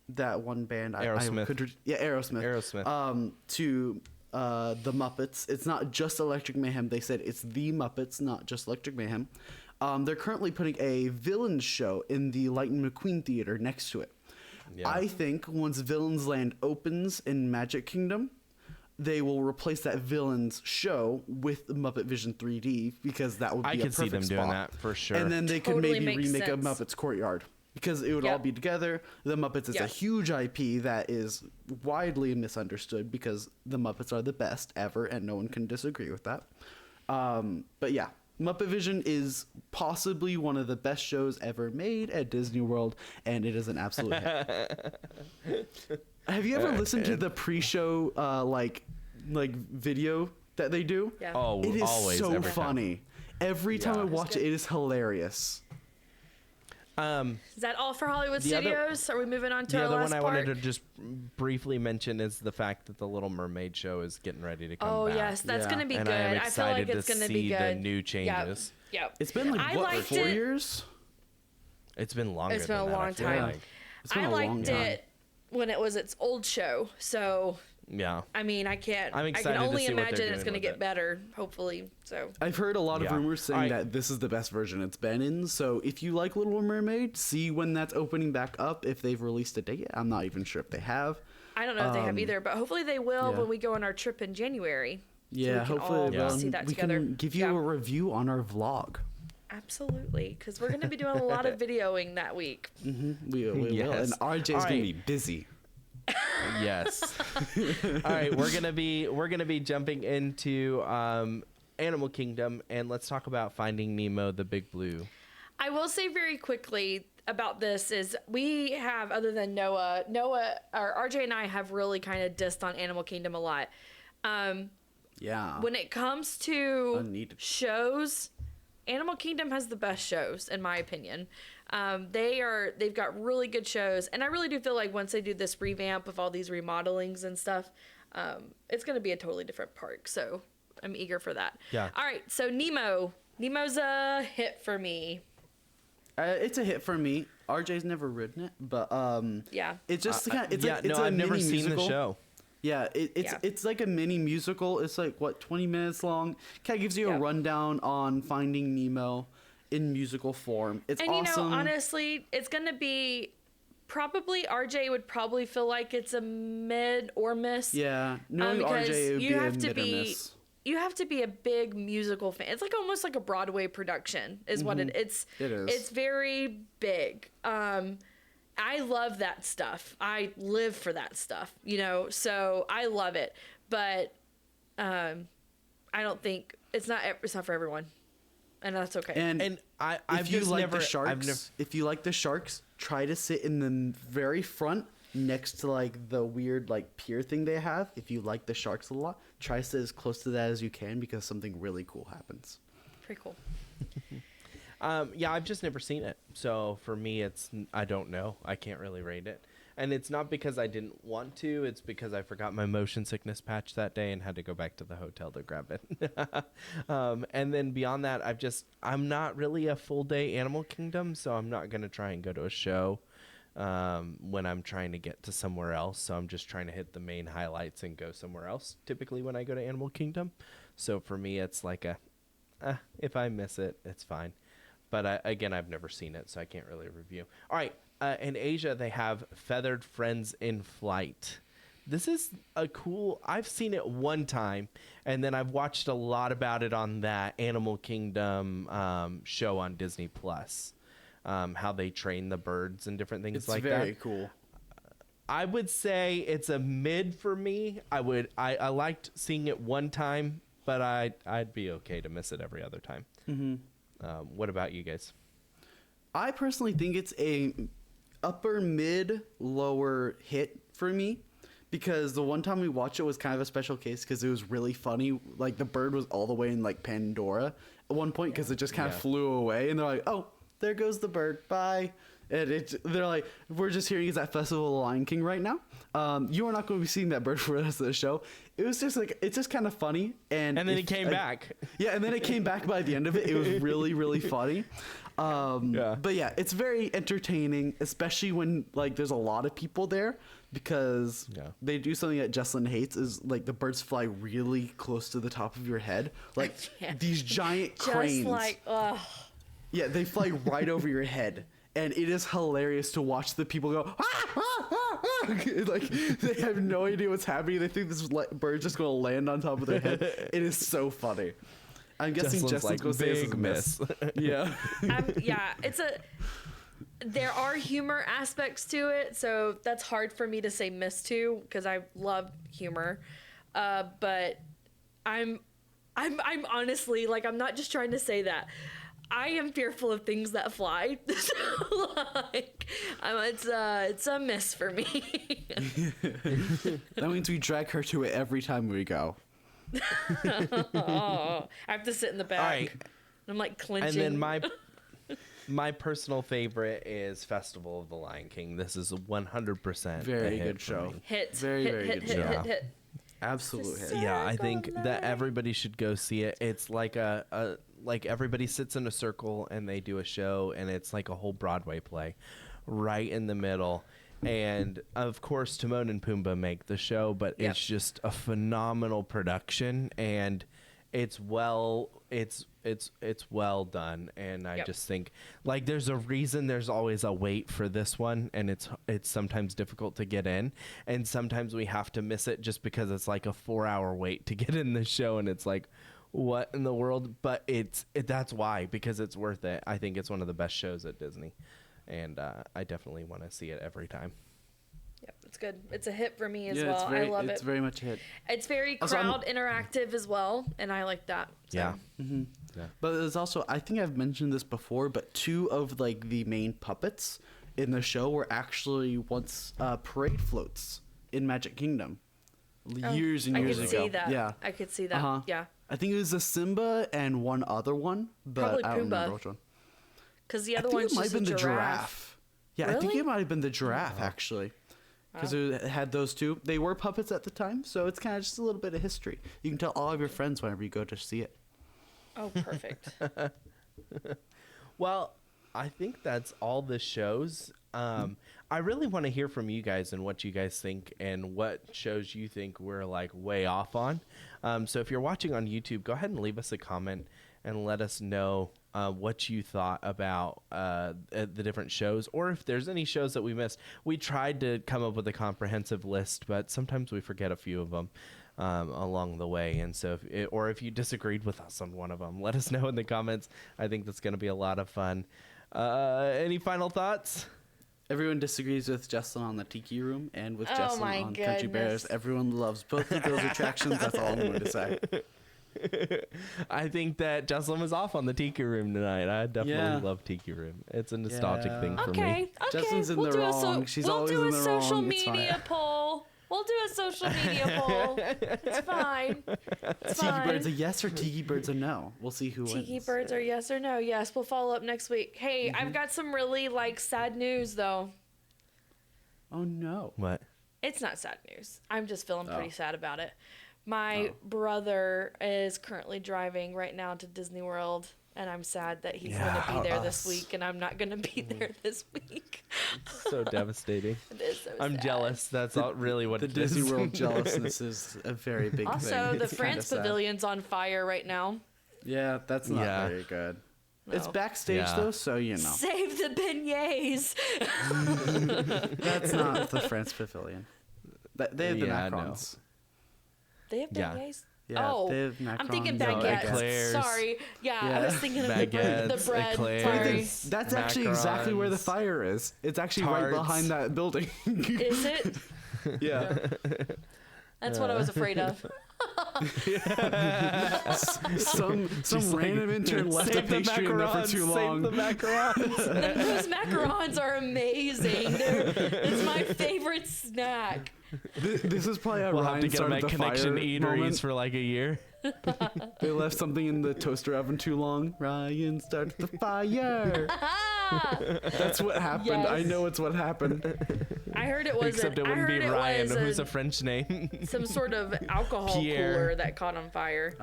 C: that one band,
B: Aerosmith.
C: Aerosmith. To the Muppets. It's not just Electric Mayhem. They said it's the Muppets, not just Electric Mayhem. They're currently putting a villains show in the Lightning McQueen Theater next to it.
B: Yeah.
C: I think once Villains Land opens in Magic Kingdom, they will replace that villains show with the Muppet Vision 3D because that would be
B: I
C: a
B: could
C: perfect
B: see them
C: spot.
B: doing that for sure.
C: And then they could
A: Totally
C: maybe
A: makes
C: remake
A: sense.
C: a Muppets Courtyard because it would all
A: Yep.
C: be together. The Muppets is a
A: Yep.
C: huge IP that is widely misunderstood because the Muppets are the best ever, and no one can disagree with that. But yeah, Muppet Vision is possibly one of the best shows ever made at Disney World, and it is an absolute hit. Have you ever listened to the pre-show like video that they do?
A: Yeah.
B: Oh,
C: It is
B: always,
C: so
B: every time.
C: funny. Every time
B: Yeah.
C: I
B: It's
C: watch it,
A: good.
C: it is hilarious.
A: Is that all for Hollywood
B: The other-
A: Studios? Are we moving on to
B: The
A: our
B: other
A: last
B: one I
A: part?
B: wanted to just briefly mention is the fact that the Little Mermaid show is getting ready to come
A: Oh
B: back.
A: yes, that's
C: Yeah.
A: gonna be
B: And
A: good.
B: I am
A: I feel like
B: excited
A: it's
B: to
A: gonna
B: see
A: be
B: the
A: good.
B: new changes.
A: Yep.
C: It's been like
A: I
C: what,
A: liked
C: 4
A: it.
C: years?
B: It's been longer.
A: It's been
B: than
A: a
B: that, I
A: long
B: feel
A: time.
B: like.
C: It's been
A: I
C: a long
A: liked
C: time.
A: it when it was its old show. So
B: Yeah.
A: I mean, I can't.
B: I'm
A: I
B: excited
A: can
B: to
A: only
B: see what they're
A: imagine it's
B: doing
A: gonna
B: with
A: get
B: it.
A: better. Hopefully. So
C: I've heard a lot of
B: Yeah.
C: rumors saying
B: Alright.
C: that this is the best version it's been in. So if you like Little Mermaid, see when that's opening back up. If they've released a date, I'm not even sure if they have.
A: I don't know if they have either, but hopefully they will
C: yeah.
A: when we go on our trip in January. So
C: Yeah,
A: we can
C: hopefully
A: all
C: they will.
A: see
C: and
A: that
C: we
A: together.
C: can give you
A: Yeah.
C: a review on our vlog.
A: Absolutely, because we're gonna be doing a lot of videoing that week.
C: We will,
B: Yes.
C: and RJ's
B: All
C: gonna
B: right.
C: be busy.
B: Yes. All right, we're gonna be jumping into Animal Kingdom, and let's talk about Finding Nemo, the Big Blue.
A: I will say very quickly about this is we have, other than Noah, or RJ and I have really kind of dissed on Animal Kingdom a lot.
C: Yeah.
A: When it comes to
C: Unneeded.
A: shows, Animal Kingdom has the best shows, in my opinion. They've got really good shows, and I really do feel like once they do this revamp of all these remodelings and stuff, it's going to be a totally different park. So I'm eager for that.
B: Yeah.
A: All right, so Nemo's a hit for me.
C: It's a hit for me. RJ's never ridden it, but
A: Yeah.
C: it's just kind of, it's
B: yeah,
C: like, it's
B: no,
C: a
B: I've never
C: mini
B: seen
C: musical.
B: the show.
C: Yeah,
A: Yeah.
C: it's like a mini musical. It's like what 20 minutes long. Kind of gives you a
A: Yeah.
C: rundown on Finding Nemo in musical form. It's
A: And
C: awesome.
A: you know, honestly, it's going to be probably RJ would probably feel like it's a mid or miss.
C: Yeah, knowing
A: because
C: RJ, it would
A: you
C: be a
A: have to
C: mid or
A: be
C: miss.
A: you have to be a big musical fan. It's like almost like a Broadway production is what it's.
C: It is.
A: It's very big. I love that stuff. I live for that stuff, you know. So I love it, but I don't think it's not for everyone, and that's okay.
B: And I've
C: if you
B: just
C: like
B: never,
C: the
B: I've
C: sharks,
B: never,
C: if you like the sharks, try to sit in the very front next to like the weird like pier thing they have. If you like the sharks a lot, try to sit as close to that as you can because something really cool happens.
A: Pretty cool.
B: yeah, I've just never seen it. So for me, I don't know. I can't really rate it. And it's not because I didn't want to. It's because I forgot my motion sickness patch that day and had to go back to the hotel to grab it. And then beyond that, I'm not really a full day Animal Kingdom, so I'm not going to try and go to a show when I'm trying to get to somewhere else. So I'm just trying to hit the main highlights and go somewhere else, typically when I go to Animal Kingdom. So for me, it's like if I miss it, it's fine. But again, I've never seen it, so I can't really review. All right. In Asia, they have Feathered Friends in Flight. This is a cool... I've seen it one time, and then I've watched a lot about it on that Animal Kingdom show on Disney+. How they train the birds and different things
C: It's
B: like
C: very
B: that.
C: cool.
B: I would say it's a mid for me. I liked seeing it one time, but I'd be okay to miss it every other time. Mm-hmm. What about you guys?
C: I personally think it's a upper mid lower hit for me because the one time we watched it was kind of a special case because it was really funny. Like the bird was all the way in like Pandora at one point because it just kind of
B: Yeah.
C: flew away and they're like, oh, there goes the bird, bye. And they're like, we're just hearing he's at Festival of the Lion King right now. You are not going to be seeing that bird for the rest of the show. It was just like, it's just kind of funny. And
B: then he came back.
C: Yeah, and then it came back by the end of it. It was really, really funny. But yeah, it's very entertaining, especially when like there's a lot of people there, because they do something that Jesslyn hates is like the birds fly really close to the top of your head. Like these giant cranes.
A: Like, ugh.
C: Yeah, they fly right over your head. And it is hilarious to watch the people go, like they have no idea what's happening. They think this bird's just going to land on top of their head. It is so funny. I'm guessing Jesslyn's
B: like,
C: going to say it's a miss. Yeah.
A: There are humor aspects to it, so that's hard for me to say miss to because I love humor. But I'm honestly, like, I'm not just trying to say that. I am fearful of things that fly. So, like, it's a miss for me.
C: That means we drag her to it every time we go.
A: I have to sit in the back.
B: All right.
A: I'm like clenching.
B: And then my personal favorite is Festival of the Lion King. This is 100%
C: very
B: a hit
C: good show.
B: me.
A: Hit.
C: Very,
A: hit,
C: very
A: hit,
C: good
A: hit,
C: show.
A: hit, hit.
C: Absolute hit.
B: Yeah, I think that everybody should go see it. It's like like everybody sits in a circle and they do a show, and it's like a whole Broadway play right in the middle. And of course Timon and Pumbaa make the show, but it's just a phenomenal production, and it's well done. And I just think, like, there's a reason there's always a wait for this one, and it's sometimes difficult to get in, and sometimes we have to miss it just because it's like a 4-hour wait to get in the show, and it's like, what in the world? But that's why, because it's worth it. I think it's one of the best shows at Disney, and I definitely want to see it every time.
A: Yep, it's good. It's a hit for me as
C: Yeah,
A: well. I love it.
C: It's very much a hit.
A: It's very
C: Also,
A: crowd interactive as well, and I like that. So.
B: Yeah.
C: Mm-hmm. Yeah. But there's also, I think I've mentioned this before, but 2 of like the main puppets in the show were actually once parade floats in Magic Kingdom years and years ago.
A: I could see that.
C: Yeah,
A: I could see that. Yeah.
C: I think it was a Simba and one other one, but
A: Probably
C: I don't remember
A: Pumbaa.
C: which one.
A: Because the other
C: I think
A: one's
C: it might
A: just
C: have been
A: a
C: the giraffe. Yeah, I think
A: Really?
C: it might have been the giraffe actually, because it had those 2. They were puppets at the time, so it's kind of just a little bit of history. You can tell all of your friends whenever you go to see it.
A: Oh, perfect.
B: Well, I think that's all the shows. I really want to hear from you guys and what you guys think and what shows you think we're like way off on. So if you're watching on YouTube, go ahead and leave us a comment and let us know what you thought about the different shows, or if there's any shows that we missed. We tried to come up with a comprehensive list, but sometimes we forget a few of them along the way. And so if you disagreed with us on one of them, let us know in the comments. I think that's going to be a lot of fun. Any final thoughts?
C: Everyone disagrees with Jesslyn on the Tiki Room and with
A: Oh
C: Jesslyn
A: my
C: on Country Bears.
A: goodness.
C: Everyone loves both of those attractions. That's all I'm going to say.
B: I think that Jesslyn was off on the Tiki Room tonight. I definitely love Tiki Room. It's a nostalgic thing for me.
A: Okay.
C: Justin's in the wrong. She's
A: we'll
C: always
A: do
C: in
A: a
C: the
A: social
C: wrong. It's
A: media
C: fine.
A: poll. We'll do a social media poll. It's fine. It's
C: Tiki
A: fine.
C: Bird's a yes or Tiki Bird's a no. We'll see who
A: Tiki
C: wins.
A: birds are yes or no. Yes, we'll follow up next week. Hey, I've got some really like sad news though.
C: Oh no.
B: What?
A: It's not sad news. I'm just feeling pretty
C: Oh.
A: sad about it. My brother is currently driving right now to Disney World, and I'm sad that he's going to be there this week, and I'm not going to be there this week.
B: So devastating.
A: It is so
B: I'm
A: sad.
B: jealous. That's all really what
C: The
B: it
C: Disney
B: is.
C: World jealousness is a very big thing.
A: Also, the
C: It's kinda
A: France
C: sad.
A: Pavilion's on fire right now.
C: Yeah, that's not
B: Yeah.
C: very good.
A: No.
C: It's backstage
B: Yeah.
C: though, so you know.
A: Save the beignets.
C: That's not the France Pavilion. They have the
B: Yeah, no.
C: macarons.
A: They have
B: Yeah.
A: beignets?
C: Yeah,
A: Oh,
C: they have macarons.
A: I'm thinking
B: No,
A: baguettes.
B: eclairs.
A: Sorry. Yeah, I
C: Yeah.
A: was thinking of the
B: Baguettes,
A: bread.
B: eclairs.
A: Sorry.
C: That's actually exactly where the
B: Macarons.
C: fire is. It's actually right
B: Tarts.
C: behind that building.
A: Is it?
C: Yeah.
A: That's what I was afraid of.
C: Some random intern left a
B: Save the
C: pastry in there for
B: macarons.
C: too long.
B: Save the macarons.
A: Those macarons are amazing. It's my favorite snack.
C: This is probably how
B: We'll have
C: Ryan
B: to get them
C: started
B: at
C: the
B: Connection
C: fire
B: Eateries
C: moment.
B: for like a year.
C: They left something in the toaster oven too long. Ryan started the fire.
A: Yeah.
C: That's what happened. I
A: Yes.
C: know it's what happened.
A: I heard it was.
B: Except it wouldn't be Ryan, who's a French name.
A: some sort of alcohol
B: Pierre.
A: cooler that caught on fire.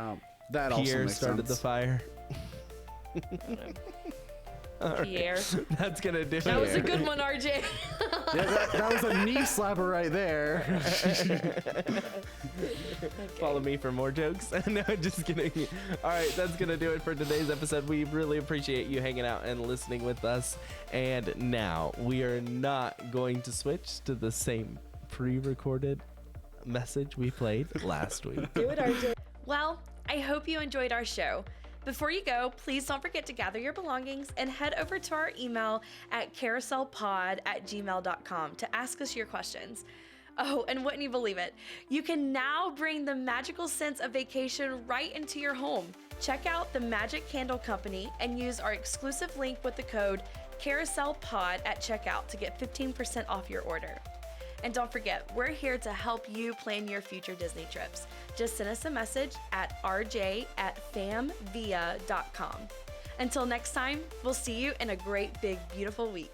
C: That also
B: Pierre
C: makes
B: started the
C: sense.
B: fire.
A: Pierre.
B: That's gonna do
A: That
B: it.
A: was a good one, RJ.
C: Yeah, that was a knee slapper right there.
B: Follow me for more jokes. No, just kidding. All right, that's going to do it for today's episode. We really appreciate you hanging out and listening with us. And now we are not going to switch to the same pre-recorded message we played last week.
A: Do it, RJ. Well, I hope you enjoyed our show. Before you go, please don't forget to gather your belongings and head over to our email at carouselpod@gmail.com to ask us your questions. Oh, and wouldn't you believe it? You can now bring the magical sense of vacation right into your home. Check out the Magic Candle Company and use our exclusive link with the code CarouselPod at checkout to get 15% off your order. And don't forget, we're here to help you plan your future Disney trips. Just send us a message at rj@famvia.com. Until next time, we'll see you in a great, big, beautiful week.